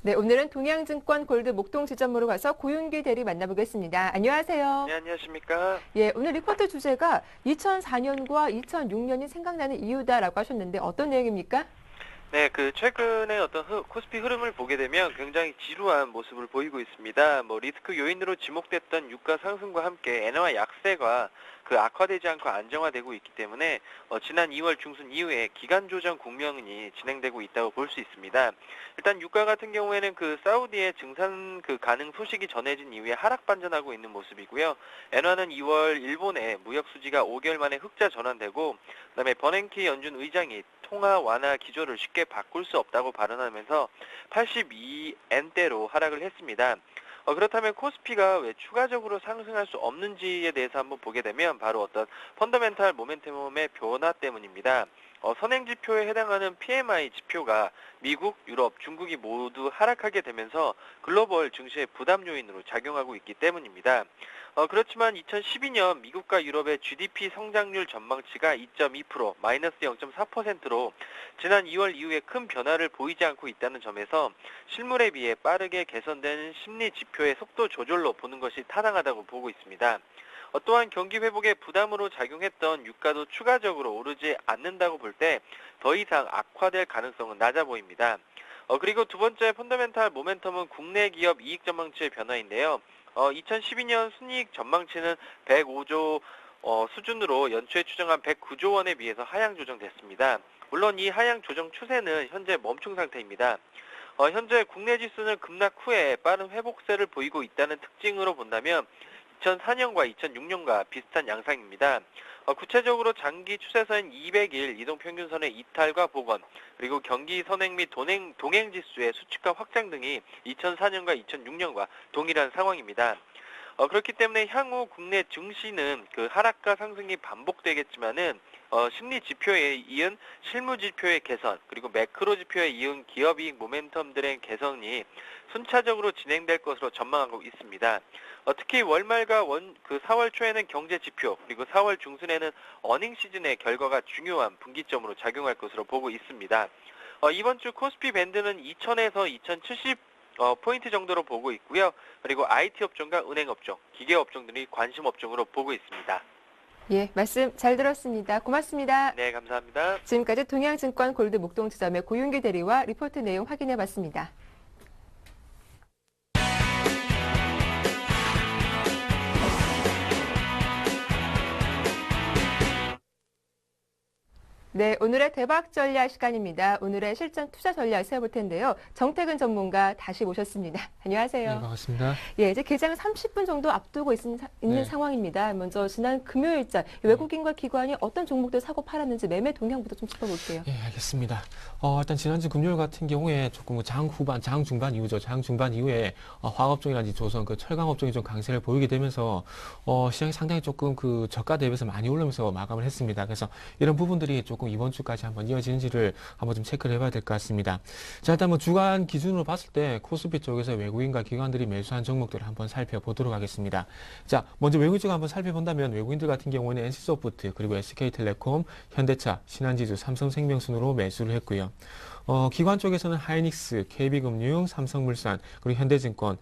네, 오늘은 동양증권 골드 목동 지점으로 가서 고윤기 대리 만나보겠습니다. 안녕하세요. 네, 안녕하십니까. 예, 오늘 리포트 주제가 2004년과 2006년이 생각나는 이유다라고 하셨는데 어떤 내용입니까? 네, 그 최근에 어떤 코스피 흐름을 보게 되면 굉장히 지루한 모습을 보이고 있습니다. 리스크 요인으로 지목됐던 유가 상승과 함께 엔화 약세가 그 악화되지 않고 안정화되고 있기 때문에 지난 2월 중순 이후에 기간 조정 국면이 진행되고 있다고 볼 수 있습니다. 일단 유가 같은 경우에는 그 사우디의 증산 그 가능 소식이 전해진 이후에 하락 반전하고 있는 모습이고요. 엔화는 2월 일본의 무역 수지가 5개월 만에 흑자 전환되고, 그다음에 버냉키 연준 의장이 통화 완화 기조를 쉽게 바꿀 수 없다고 발언하면서 82엔대로 하락을 했습니다. 그렇다면 코스피가 왜 추가적으로 상승할 수 없는지에 대해서 한번 보게 되면 바로 어떤 펀더멘탈 모멘텀의 변화 때문입니다. 선행지표에 해당하는 PMI 지표가 미국, 유럽, 중국이 모두 하락하게 되면서 글로벌 증시의 부담 요인으로 작용하고 있기 때문입니다. 그렇지만 2012년 미국과 유럽의 GDP 성장률 전망치가 2.2%, 마이너스 0.4%로 지난 2월 이후에 큰 변화를 보이지 않고 있다는 점에서 실물에 비해 빠르게 개선된 심리 지표의 속도 조절로 보는 것이 타당하다고 보고 있습니다. 또한 경기 회복에 부담으로 작용했던 유가도 추가적으로 오르지 않는다고 볼 때 더 이상 악화될 가능성은 낮아 보입니다. 그리고 두 번째 펀더멘탈 모멘텀은 국내 기업 이익 전망치의 변화인데요. 2012년 순이익 전망치는 105조 수준으로 연초에 추정한 109조 원에 비해서 하향 조정됐습니다. 물론 이 하향 조정 추세는 현재 멈춘 상태입니다. 현재 국내 지수는 급락 후에 빠른 회복세를 보이고 있다는 특징으로 본다면 2004년과 2006년과 비슷한 양상입니다. 구체적으로 장기 추세선 200일 이동평균선의 이탈과 복원, 그리고 경기 선행 및 동행 지수의 수치가 확장 등이 2004년과 2006년과 동일한 상황입니다. 그렇기 때문에 향후 국내 증시는 그 하락과 상승이 반복되겠지만은 심리 지표에 이은 실무 지표의 개선, 그리고 매크로 지표에 이은 기업이익 모멘텀들의 개선이 순차적으로 진행될 것으로 전망하고 있습니다. 특히 월말과 4월 초에는 경제 지표, 그리고 4월 중순에는 어닝 시즌의 결과가 중요한 분기점으로 작용할 것으로 보고 있습니다. 이번 주 코스피 밴드는 2000에서 2070 포인트 정도로 보고 있고요. 그리고 IT 업종과 은행 업종, 기계 업종들이 관심 업종으로 보고 있습니다. 예, 말씀 잘 들었습니다. 고맙습니다. 네, 감사합니다. 지금까지 동양증권 골드 목동지점의 고윤기 대리와 리포트 내용 확인해 봤습니다. 네, 오늘의 대박 전략 시간입니다. 오늘의 실전 투자 전략 세워볼 텐데요. 정태근 전문가 다시 모셨습니다. 안녕하세요. 네, 반갑습니다. 예, 이제 개장 30분 정도 앞두고 있는 네. 상황입니다. 먼저 지난 금요일자 외국인과 기관이 어떤 종목들 사고 팔았는지 매매 동향부터 좀 짚어볼게요. 예, 알겠습니다. 일단 지난주 금요일 같은 경우에 조금 장 중반 이후죠. 장 중반 이후에 화학업종이라든지 조선, 철강업종이 좀 강세를 보이게 되면서 시장이 상당히 조금 그 저가 대비해서 많이 오르면서 마감을 했습니다. 그래서 이런 부분들이 조금 이번 주까지 한번 이어지는지를 한번 좀 체크를 해봐야 될 것 같습니다. 자, 일단 뭐 주간 기준으로 봤을 때 코스피 쪽에서 외국인과 기관들이 매수한 종목들을 한번 살펴보도록 하겠습니다. 자, 먼저 외국인 쪽 한번 살펴본다면 외국인들 같은 경우에는 NC소프트, 그리고 SK텔레콤, 현대차, 신한지주, 삼성생명 순으로 매수를 했고요. 기관 쪽에서는 하이닉스, KB금융, 삼성물산, 그리고 현대증권,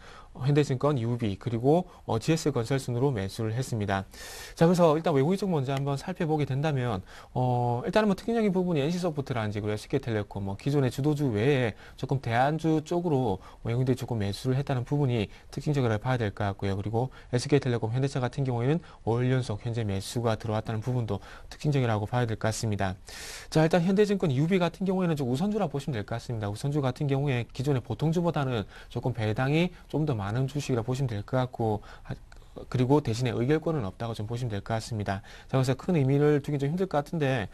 UB, 그리고 GS건설 순으로 매수를 했습니다. 자, 그래서 일단 외국인 쪽 먼저 한번 살펴보게 된다면 일단은 뭐 특징적인 부분이 NC소프트라든지 그리고 SK텔레콤, 기존의 주도주 외에 조금 대안주 쪽으로 외국인들이 조금 매수를 했다는 부분이 특징적으로 봐야 될 것 같고요. 그리고 SK텔레콤, 현대차 같은 경우에는 5일 연속 현재 매수가 들어왔다는 부분도 특징적이라고 봐야 될 것 같습니다. 자, 일단 현대증권, UB 같은 경우에는 좀 우선주라 보시면 될 것 같습니다. 우선주 같은 경우에 기존의 보통주보다는 조금 배당이 좀 더 많은 주식이라 보시면 될 것 같고, 그리고 대신에 의결권은 없다고 좀 보시면 될 것 같습니다. 자, 그래서 큰 의미를 두긴 좀 힘들 것 같은데,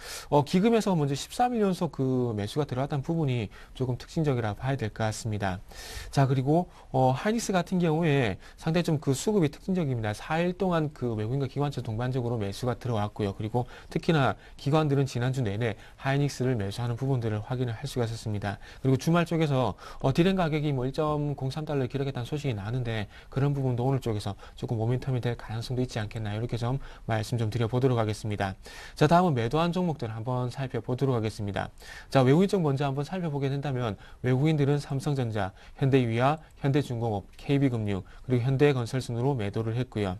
기금에서 먼저 13일 연속 그 매수가 들어왔다는 부분이 조금 특징적이라 봐야 될 것 같습니다. 자, 그리고, 하이닉스 같은 경우에 상당히 좀 그 수급이 특징적입니다. 4일 동안 그 외국인과 기관차 동반적으로 매수가 들어왔고요. 그리고 특히나 기관들은 지난주 내내 하이닉스를 매수하는 부분들을 확인을 할 수가 있었습니다. 그리고 주말 쪽에서, 디램 가격이 뭐 1.03달러를 기록했다는 소식이 나는데, 그런 부분도 오늘 쪽에서 조금 모멘텀이 될 가능성도 있지 않겠나, 이렇게 좀 말씀 좀 드려보도록 하겠습니다. 자, 다음은 매도한 종목들 한번 살펴보도록 하겠습니다. 자, 외국인 쪽 먼저 한번 살펴보게 된다면 외국인들은 삼성전자, 현대유야, 현대중공업, KB금융, 그리고 현대건설 순으로 매도를 했고요.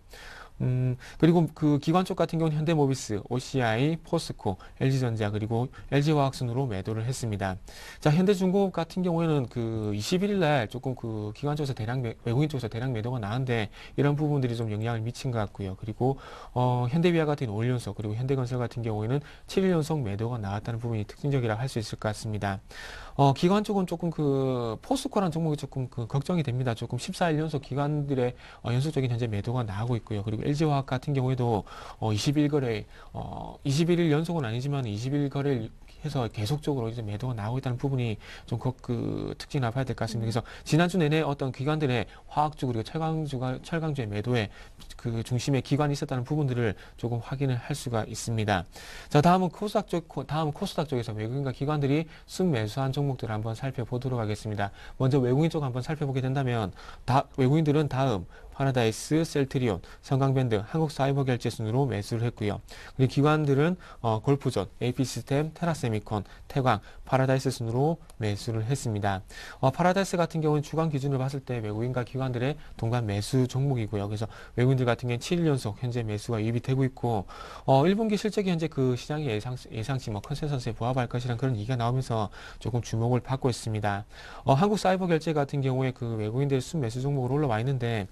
그리고 그 기관 쪽 같은 경우는 현대모비스, OCI, 포스코, LG전자, 그리고 LG화학 순으로 매도를 했습니다. 자, 현대중공업 같은 경우에는 그 21일 날 조금 그 기관 쪽에서 외국인 쪽에서 대량 매도가 나왔는데 이런 부분들이 좀 영향을 미친 것 같고요. 그리고 현대비아 같은 5일 연속, 그리고 현대건설 같은 경우에는 7일 연속 매도가 나왔다는 부분이 특징적이라고 할 수 있을 것 같습니다. 기관 쪽은 조금 그 포스코라는 종목이 조금 그 걱정이 됩니다. 조금 14일 연속 기관들의 연속적인 현재 매도가 나오고 있고요. 그리고 LG화학 같은 경우에도 21일 연속은 아니지만 20일 거래를 해서 계속적으로 이제 매도가 나오고 있다는 부분이 좀 그 특징을 봐야 될 것 같습니다. 그래서 지난주 내내 어떤 기관들의 화학주 그리고 철강주의 매도에 그 중심에 기관이 있었다는 부분들을 조금 확인을 할 수가 있습니다. 자, 다음은 코스닥 쪽에서 외국인과 기관들이 순매수한 종목들을 한번 살펴보도록 하겠습니다. 먼저 외국인 쪽 한번 살펴보게 된다면 외국인들은 다음 파라다이스, 셀트리온, 성강밴드, 한국사이버결제 순으로 매수를 했고요. 그리고 기관들은 골프존, AP시스템, 테라세미콘, 태광, 파라다이스 순으로 매수를 했습니다. 파라다이스 같은 경우는 주간 기준으로 봤을 때 외국인과 기관들의 동반 매수 종목이고요. 그래서 외국인들 같은 경우는 7일 연속 현재 매수가 유입이 되고 있고 1분기 실적이 현재 그 시장의 예상치 컨센서스에 부합할 것이라는 그런 얘기가 나오면서 조금 주목을 받고 있습니다. 한국사이버결제 같은 경우에 그 외국인들의 순매수 종목으로 올라와 있는데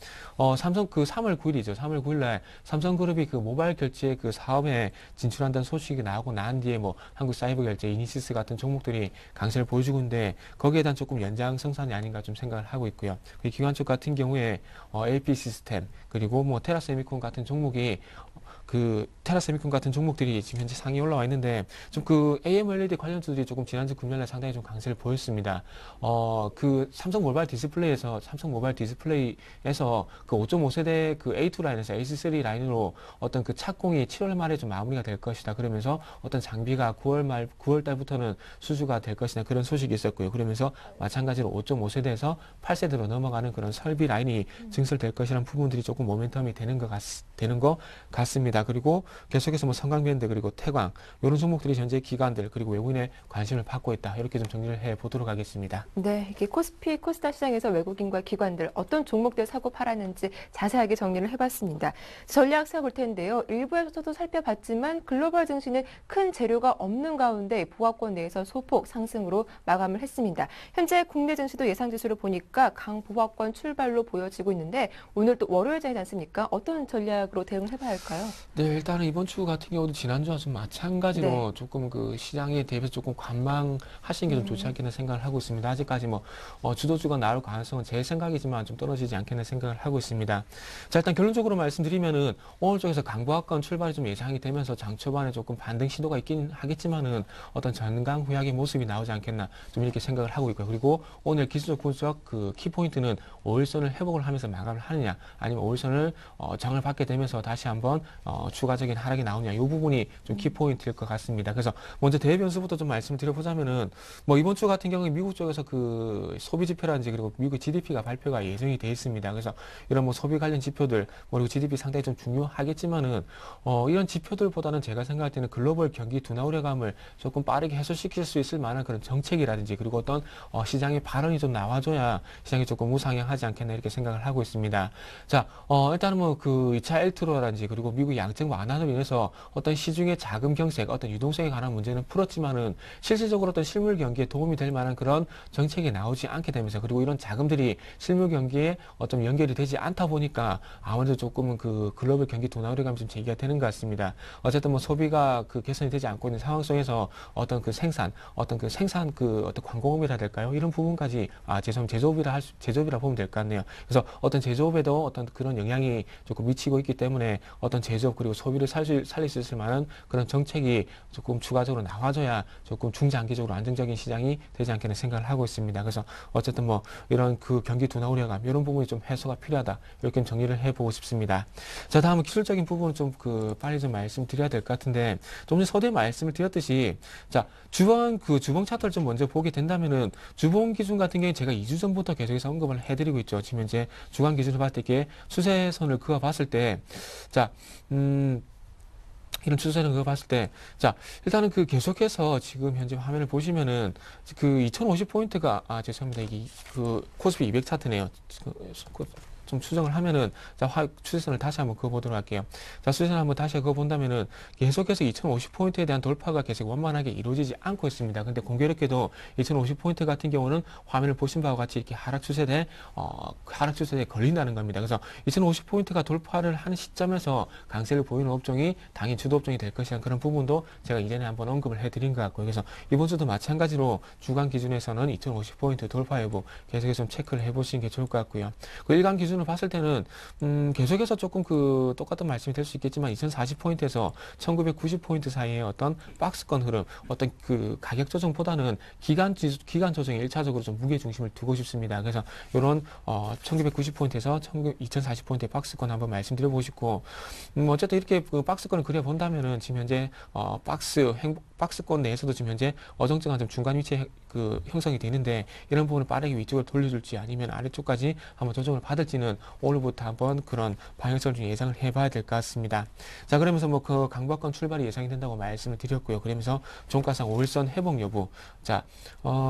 삼성 그 3월 9일이죠. 3월 9일날 삼성그룹이 그 모바일 결제 그 사업에 진출한다는 소식이 나오고 난 뒤에 뭐 한국사이버결제, 이니시스 같은 종목들이 강세를 보여주고 있는데 거기에 대한 조금 연장성산이 아닌가 좀 생각을 하고 있고요. 기관 쪽 같은 경우에 AP 시스템 그리고 뭐 테라세미콘 같은 종목이 테라세미콘 같은 종목들이 지금 현재 상위 올라와 있는데 좀 그 AMOLED 관련주들이 조금 지난주 금요일날 상당히 좀 강세를 보였습니다. 삼성 모바일 디스플레이에서 그 5.5세대 그 A2 라인에서 A3 라인으로 어떤 그 착공이 7월 말에 좀 마무리가 될 것이다. 그러면서 어떤 장비가 9월 달부터는 수주가 될 것이다. 그런 소식이 있었고요. 그러면서 마찬가지로 5.5세대에서 8세대로 넘어가는 그런 설비 라인이 증설될 것이라는 부분들이 조금 모멘텀이 되는 것 같습니다. 그리고 계속해서 뭐 성강밴드 그리고 태광 이런 종목들이 현재 기관들 그리고 외국인의 관심을 받고 있다. 이렇게 좀 정리를 해 보도록 하겠습니다. 네, 이게 코스피, 코스닥 시장에서 외국인과 기관들 어떤 종목들 사고 팔았는지 자세하게 정리를 해봤습니다. 전략 세워볼 텐데요. 일부에서도 살펴봤지만 글로벌 증시는 큰 재료가 없는 가운데 보합권 내에서 소폭 상승으로 마감을 했습니다. 현재 국내 증시도 예상지수를 보니까 강보합권 출발로 보여지고 있는데 오늘 또 월요일장이지 않습니까? 어떤 전략으로 대응을 해봐야 할까요? 네, 일단은 이번 주 같은 경우도 지난주와 좀 마찬가지로 네. 조금 그 시장에 대비해서 조금 관망하시는 게 좀 좋지 않겠나 생각을 하고 있습니다. 아직까지 뭐 주도주가 나올 가능성은 제 생각이지만 좀 떨어지지 않겠나 생각을 하고 있습니다. 자, 일단 결론적으로 말씀드리면은 오늘 쪽에서 강보합권 출발이 좀 예상이 되면서 장 초반에 조금 반등 시도가 있긴 하겠지만은 어떤 전강 후약의 모습이 나오지 않겠나 좀 이렇게 생각을 하고 있고요. 그리고 오늘 기술적 분석 그 키포인트는 5일선을 회복을 하면서 마감을 하느냐 아니면 5일선을 정을 받게 되면서 다시 한번 추가적인 하락이 나오냐 이 부분이 좀 키포인트일 것 같습니다. 그래서 먼저 대외 변수부터 좀 말씀을 드려보자면은 뭐 이번 주 같은 경우에 미국 쪽에서 그 소비 지표라든지 그리고 미국 GDP가 발표가 예정이 돼 있습니다. 그래서 이런 뭐 소비 관련 지표들 그리고 GDP 상당히 좀 중요하겠지만은 이런 지표들보다는 제가 생각할 때는 글로벌 경기 둔화 우려감을 조금 빠르게 해소시킬 수 있을 만한 그런 정책이라든지 그리고 어떤 시장의 발언이 좀 나와줘야 시장이 조금 우상향하지 않겠나 이렇게 생각을 하고 있습니다. 자, 일단은 뭐 그 2차 엘트로라든지 그리고 미국 양적 완화로 인해서 어떤 시중의 자금 경색, 어떤 유동성에 관한 문제는 풀었지만은 실질적으로 어떤 실물 경기에 도움이 될 만한 그런 정책이 나오지 않게 되면서 그리고 이런 자금들이 실물 경기에 어떤 연결이 되지 않다 보니까 아무래도 조금은 그 글로벌 경기 둔화 우려감이 좀 제기가 되는 것 같습니다. 어쨌든 뭐 소비가 그 개선이 되지 않고 있는 상황 속에서 어떤 그 생산 어떤 광공업이라 될까요? 이런 부분까지 제조업이라 보면 될 것 같네요. 그래서 어떤 제조업에도 어떤 그런 영향이 조금 미치고 있기 때문에 어떤 제조업 그리고 소비를 살릴 수 있을 만한 그런 정책이 조금 추가적으로 나와줘야 조금 중장기적으로 안정적인 시장이 되지 않겠나 생각을 하고 있습니다. 그래서 어쨌든 뭐 이런 그 경기 둔화 우려감 이런 부분이 좀 해소가 필요하다 이렇게 정리를 해보고 싶습니다. 자, 다음은 기술적인 부분은 좀 빨리 좀 말씀드려야 될 것 같은데 좀 전에 서두에 말씀을 드렸듯이 자 주봉 차트를 좀 먼저 보게 된다면은 주봉 기준 같은 경우에 제가 2주 전부터 계속해서 언급을 해드리고 있죠. 지금 현재 주간 기준을 봤을 때 이게 수세선을 그어봤을 때 자 이런 추세를 그어봤을 때, 자, 일단은 그 계속해서 지금 현재 화면을 보시면은 그 2050포인트가, 죄송합니다. 이게 그 코스피 200 차트네요. 좀 추정을 하면은, 자, 추세선을 다시 한번 그어보도록 할게요. 자, 추세선을 한번 다시 그어본다면은 계속해서 2050포인트에 대한 돌파가 계속 원만하게 이루어지지 않고 있습니다. 근데 공교롭게도 2050포인트 같은 경우는 화면을 보신 바와 같이 이렇게 하락 추세대에 걸린다는 겁니다. 그래서 2050포인트가 돌파를 하는 시점에서 강세를 보이는 업종이 당연히 주도 업종이 될 것이라는 그런 부분도 제가 이전에 한번 언급을 해드린 것 같고요. 그래서 이번 주도 마찬가지로 주간 기준에서는 2050포인트 돌파 여부 계속해서 좀 체크를 해보시는 게 좋을 것 같고요. 그 일간 기준을 봤을 때는 계속해서 조금 그 똑같은 말씀이 될 수 있겠지만 2040포인트에서 1990포인트 사이에 어떤 박스권 흐름, 어떤 그 가격 조정보다는 기간 조정에 1차적으로 좀 무게 중심을 두고 싶습니다. 그래서 이런 1990포인트에서 2040포인트의 박스권 한번 말씀드려보고 싶고 어쨌든 이렇게 그 박스권을 그려본다면은 지금 현재 박스권 내에서도 지금 현재 어정쩡한 좀 중간 위치에 그 형성이 되는데 이런 부분을 빠르게 위쪽으로 돌려줄지 아니면 아래쪽까지 한번 조정을 받을지는 오늘부터 한번 그런 방향성을 좀 예상을 해봐야 될 것 같습니다. 자, 그러면서 뭐 그 강보합권 출발이 예상이 된다고 말씀을 드렸고요. 그러면서 종가상 5일선 회복 여부. 자,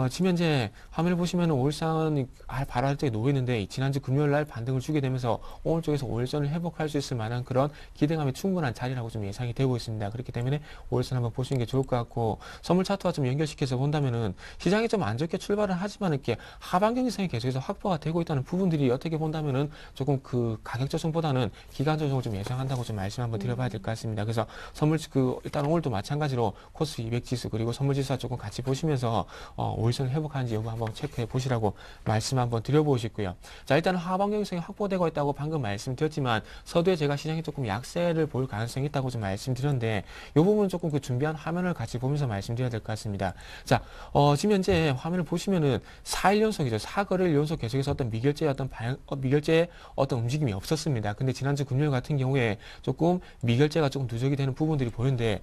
지금 현재 화면을 보시면 5일선이 바로 아래쪽에 놓여 있는데 지난주 금요일 날 반등을 주게 되면서 오늘 쪽에서 5일선을 회복할 수 있을 만한 그런 기대감이 충분한 자리라고 좀 예상이 되고 있습니다. 그렇기 때문에 5일선 한번 보시는 게 좋을 것 같고 선물 차트와 좀 연결시켜서 본다면은 시장이 좀 안 좋게 출발을 하지만 이렇게 하반 경직성이 계속해서 확보가 되고 있다는 부분들이 어떻게 본다면은 조금 그 가격 조정보다는 기간 조정을 좀 예상한다고 좀 말씀 한번 드려봐야 될 것 같습니다. 그래서 일단 오늘도 마찬가지로 코스피 200 지수 그리고 선물 지수와 조금 같이 보시면서 5일선 회복하는지 여부 한번 체크해 보시라고 말씀 한번 드려보고 싶고요. 자, 일단 하반 경직성이 확보되고 있다고 방금 말씀드렸지만 서두에 제가 시장이 조금 약세를 볼 가능성이 있다고 좀 말씀드렸는데 이 부분은 조금 그 준비한 화면을 같이 보면서 말씀드려야 될 것 같습니다. 자, 지금 현재 화면을 보시면은 4일 연속이죠. 4거래일 연속 계속해서 어떤 미결제의 어떤 움직임이 없었습니다. 근데 지난주 금요일 같은 경우에 조금 미결제가 조금 누적이 되는 부분들이 보이는데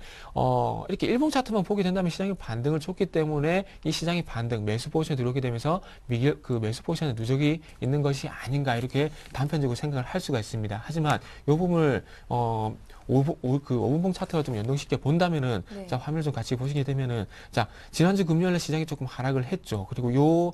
이렇게 일봉 차트만 보게 된다면 시장이 반등을 줬기 때문에 이 시장이 반등 매수 포지션에 들어오게 되면서 그 매수 포지션에 누적이 있는 것이 아닌가 이렇게 단편적으로 생각을 할 수가 있습니다. 하지만 이 부분을 5분봉 차트가 좀 연동시켜 본다면은, 네. 자, 화면을 좀 같이 보시게 되면은, 자, 지난주 금요일에 시장이 조금 하락을 했죠. 그리고 요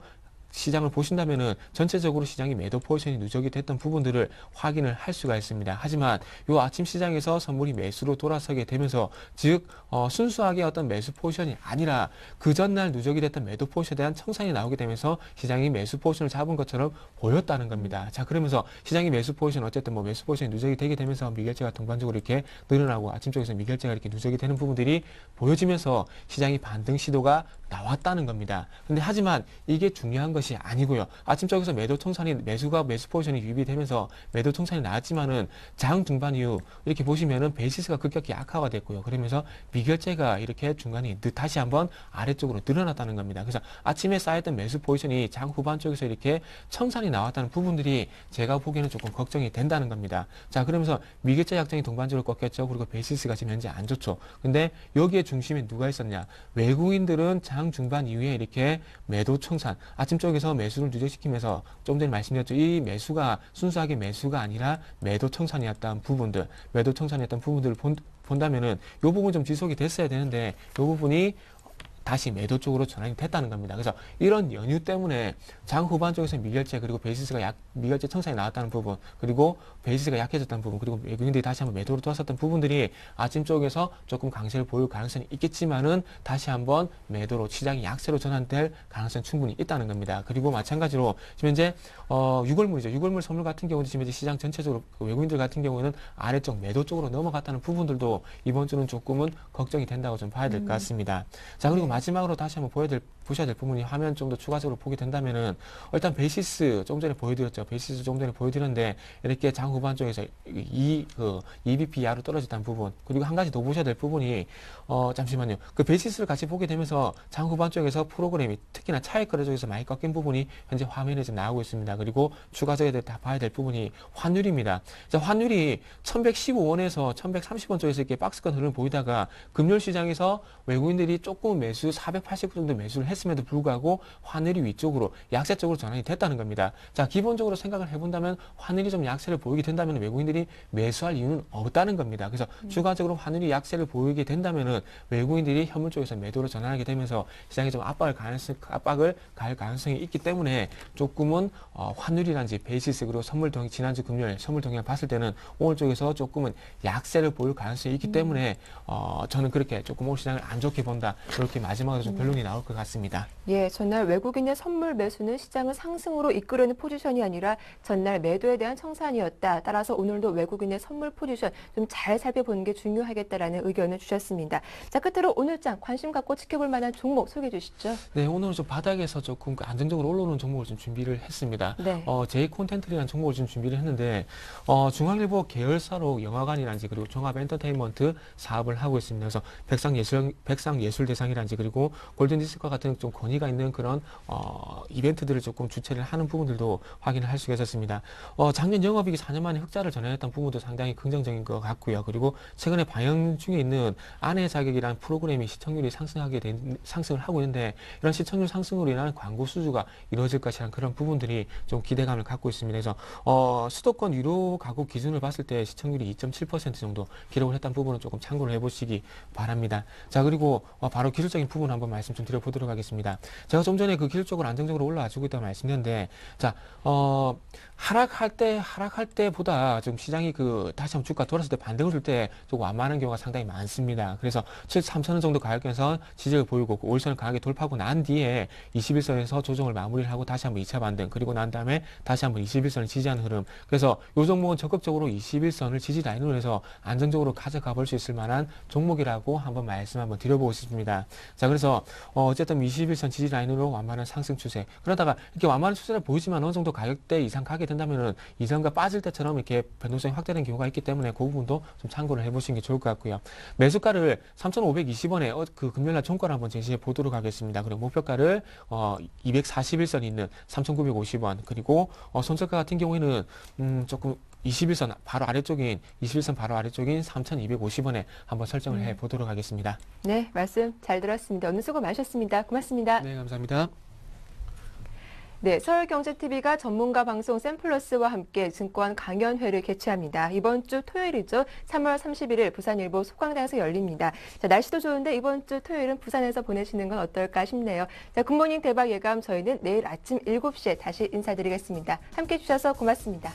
시장을 보신다면은 전체적으로 시장이 매도 포지션이 누적이 됐던 부분들을 확인을 할 수가 있습니다. 하지만 요 아침 시장에서 선물이 매수로 돌아서게 되면서 즉 순수하게 어떤 매수 포지션이 아니라 그 전날 누적이 됐던 매도 포지션에 대한 청산이 나오게 되면서 시장이 매수 포지션을 잡은 것처럼 보였다는 겁니다. 자, 그러면서 시장이 매수 포지션 어쨌든 뭐 매수 포지션이 누적이 되게 되면서 미결제가 동반적으로 이렇게 늘어나고 아침 쪽에서 미결제가 이렇게 누적이 되는 부분들이 보여지면서 시장이 반등 시도가 나왔다는 겁니다. 근데 하지만 이게 중요한 것이 아니고요. 아침 쪽에서 매수 포지션이 유입이 되면서 매도 통산이 나왔지만은 장 중반 이후 이렇게 보시면은 베이시스가 급격히 약화가 됐고요. 그러면서 미결제가 이렇게 중간에 다시 한번 아래쪽으로 늘어났다는 겁니다. 그래서 아침에 쌓였던 매수 포지션이 장 후반 쪽에서 이렇게 청산이 나왔다는 부분들이 제가 보기에는 조금 걱정이 된다는 겁니다. 자, 그러면서 미결제 약정이 동반적으로 꺾였죠. 그리고 베이시스가 지금 현재 안 좋죠. 근데 여기에 중심에 누가 있었냐? 외국인들은 장 중반 이후에 이렇게 매도 청산, 아침 쪽에서 매수를 누적시키면서 좀 전에 말씀드렸죠. 이 매수가 순수하게 매수가 아니라 매도 청산이었던 부분들을 본다면은 이 부분 좀 지속이 됐어야 되는데 이 부분이 다시 매도 쪽으로 전환이 됐다는 겁니다. 그래서 이런 연유 때문에 장 후반 쪽에서 미결제 그리고 미결제 청산이 나왔다는 부분 그리고 베이시스가 약해졌다는 부분 그리고 외국인들이 다시 한번 매도로 돌아섰던 부분들이 아침 쪽에서 조금 강세를 보일 가능성이 있겠지만은 다시 한번 매도로 시장이 약세로 전환될 가능성이 충분히 있다는 겁니다. 그리고 마찬가지로 지금 현재 6월물이죠. 6월물 선물 같은 경우는 지금 현재 시장 전체적으로 외국인들 같은 경우는 아래쪽 매도 쪽으로 넘어갔다는 부분들도 이번 주는 조금은 걱정이 된다고 좀 봐야 될 것 같습니다. 자, 그리고 마지막으로 다시 한번 보셔야 될 부분이 화면 좀 더 추가적으로 보게 된다면은 일단 베이시스 좀 전에 보여드렸죠. 베이시스 좀 전에 보여드렸는데 이렇게 장 후반 쪽에서 EBP 이하로 떨어졌다는 부분 그리고 한 가지 더 보셔야 될 부분이 잠시만요. 그 베이시스를 같이 보게 되면서 장 후반 쪽에서 프로그램이 특히나 차익 거래 쪽에서 많이 꺾인 부분이 현재 화면에 지금 나오고 있습니다. 그리고 추가적으로 다 봐야 될 부분이 환율입니다. 자, 환율이 1115원에서 1130원 쪽에서 이렇게 박스권 흐름을 보이다가 금요일 시장에서 외국인들이 조금 매수 480 정도 매수를 했음에도 불구하고 환율이 위쪽으로 약세 쪽으로 전환이 됐다는 겁니다. 자, 기본적으로 생각을 해본다면 환율이 좀 약세를 보이게 된다면 외국인들이 매수할 이유는 없다는 겁니다. 그래서 추가적으로 환율이 약세를 보이게 된다면은 외국인들이 현물 쪽에서 매도로 전환하게 되면서 시장에 좀 압박을 갈 가능성이 있기 때문에 조금은 환율이란지 베이시스 그리고 지난주 금요일 선물 동향 봤을 때는 오늘 쪽에서 조금은 약세를 보일 가능성이 있기 때문에 저는 그렇게 조금 오늘 시장을 안 좋게 본다. 이렇게 마지막으로 좀 변론이 나올 것 같습니다. 예, 전날 외국인의 선물 매수는 시장을 상승으로 이끌어내는 포지션이 아니라 전날 매도에 대한 청산이었다. 따라서 오늘도 외국인의 선물 포지션 좀 잘 살펴보는 게 중요하겠다라는 의견을 주셨습니다. 자, 끝으로 오늘장 관심 갖고 지켜볼 만한 종목 소개해 주시죠. 네, 오늘은 좀 바닥에서 조금 안정적으로 올라오는 종목을 좀 준비를 했습니다. 네. 제이 콘텐츠라는 종목을 좀 준비를 했는데 중앙일보 계열사로 영화관이란지 그리고 종합 엔터테인먼트 사업을 하고 있습니다. 그래서 백상예술대상이란지 그리고 골든디스크와 같은 좀 권위가 있는 그런 이벤트들을 조금 주최를 하는 부분들도 확인을 할 수가 있었습니다. 작년 영업이익이 4년 만에 흑자를 전환했던 부분도 상당히 긍정적인 것 같고요. 그리고 최근에 방영 중에 있는 아내의 자격이라는 프로그램이 시청률이 상승을 하고 있는데 이런 시청률 상승으로 인한 광고 수주가 이루어질 것이라는 그런 부분들이 좀 기대감을 갖고 있습니다. 그래서 수도권 유료 가구 기준을 봤을 때 시청률이 2.7% 정도 기록을 했다는 부분은 조금 참고를 해보시기 바랍니다. 자, 그리고 바로 기술적인 부분 한번 말씀 좀 드려보도록 하겠습니다. 제가 좀 전에 그 기술적으로 안정적으로 올라와주고 있다고 말씀드렸는데, 자, 하락할 때보다 좀 시장이 다시 한번 주가 돌았을 때 반등을 줄 때 조금 완만한 경우가 상당히 많습니다. 그래서 73,000원 정도 가격에서 지지를 보이고 5일선을 강하게 돌파하고 난 뒤에 21선에서 조정을 마무리를 하고 다시 한번 2차 반등, 그리고 난 다음에 다시 한번 21선을 지지하는 흐름. 그래서 이 종목은 적극적으로 21선을 지지 라인으로 해서 안정적으로 가져가 볼 수 있을 만한 종목이라고 한번 말씀 한번 드려보고 싶습니다. 자, 그래서 어쨌든 21선 지지 라인으로 완만한 상승 추세. 그러다가 이렇게 완만한 추세를 보이지만 어느 정도 가격대 이상 가게 된다면은 이상가 빠질 때처럼 이렇게 변동성이 확대된 경우가 있기 때문에 그 부분도 좀 참고를 해보시는 게 좋을 것 같고요. 매수가를 3,520원에 그 금요일날 종가를 한번 제시해 보도록 하겠습니다. 그리고 목표가를 241선 있는 3,950원, 그리고 손절가 같은 경우에는 조금 21선 바로 아래쪽인 21선 바로 아래쪽인 3,250원에 한번 설정을 해 보도록 하겠습니다. 네, 말씀 잘 들었습니다. 오늘 수고 많으셨습니다. 고맙습니다. 네, 감사합니다. 네, 서울경제TV가 전문가 방송 샘플러스와 함께 증권 강연회를 개최합니다. 이번 주 토요일이죠. 3월 31일 부산일보 소강당에서 열립니다. 자, 날씨도 좋은데 이번 주 토요일은 부산에서 보내시는 건 어떨까 싶네요. 자, 굿모닝 대박 예감 저희는 내일 아침 7시에 다시 인사드리겠습니다. 함께해 주셔서 고맙습니다.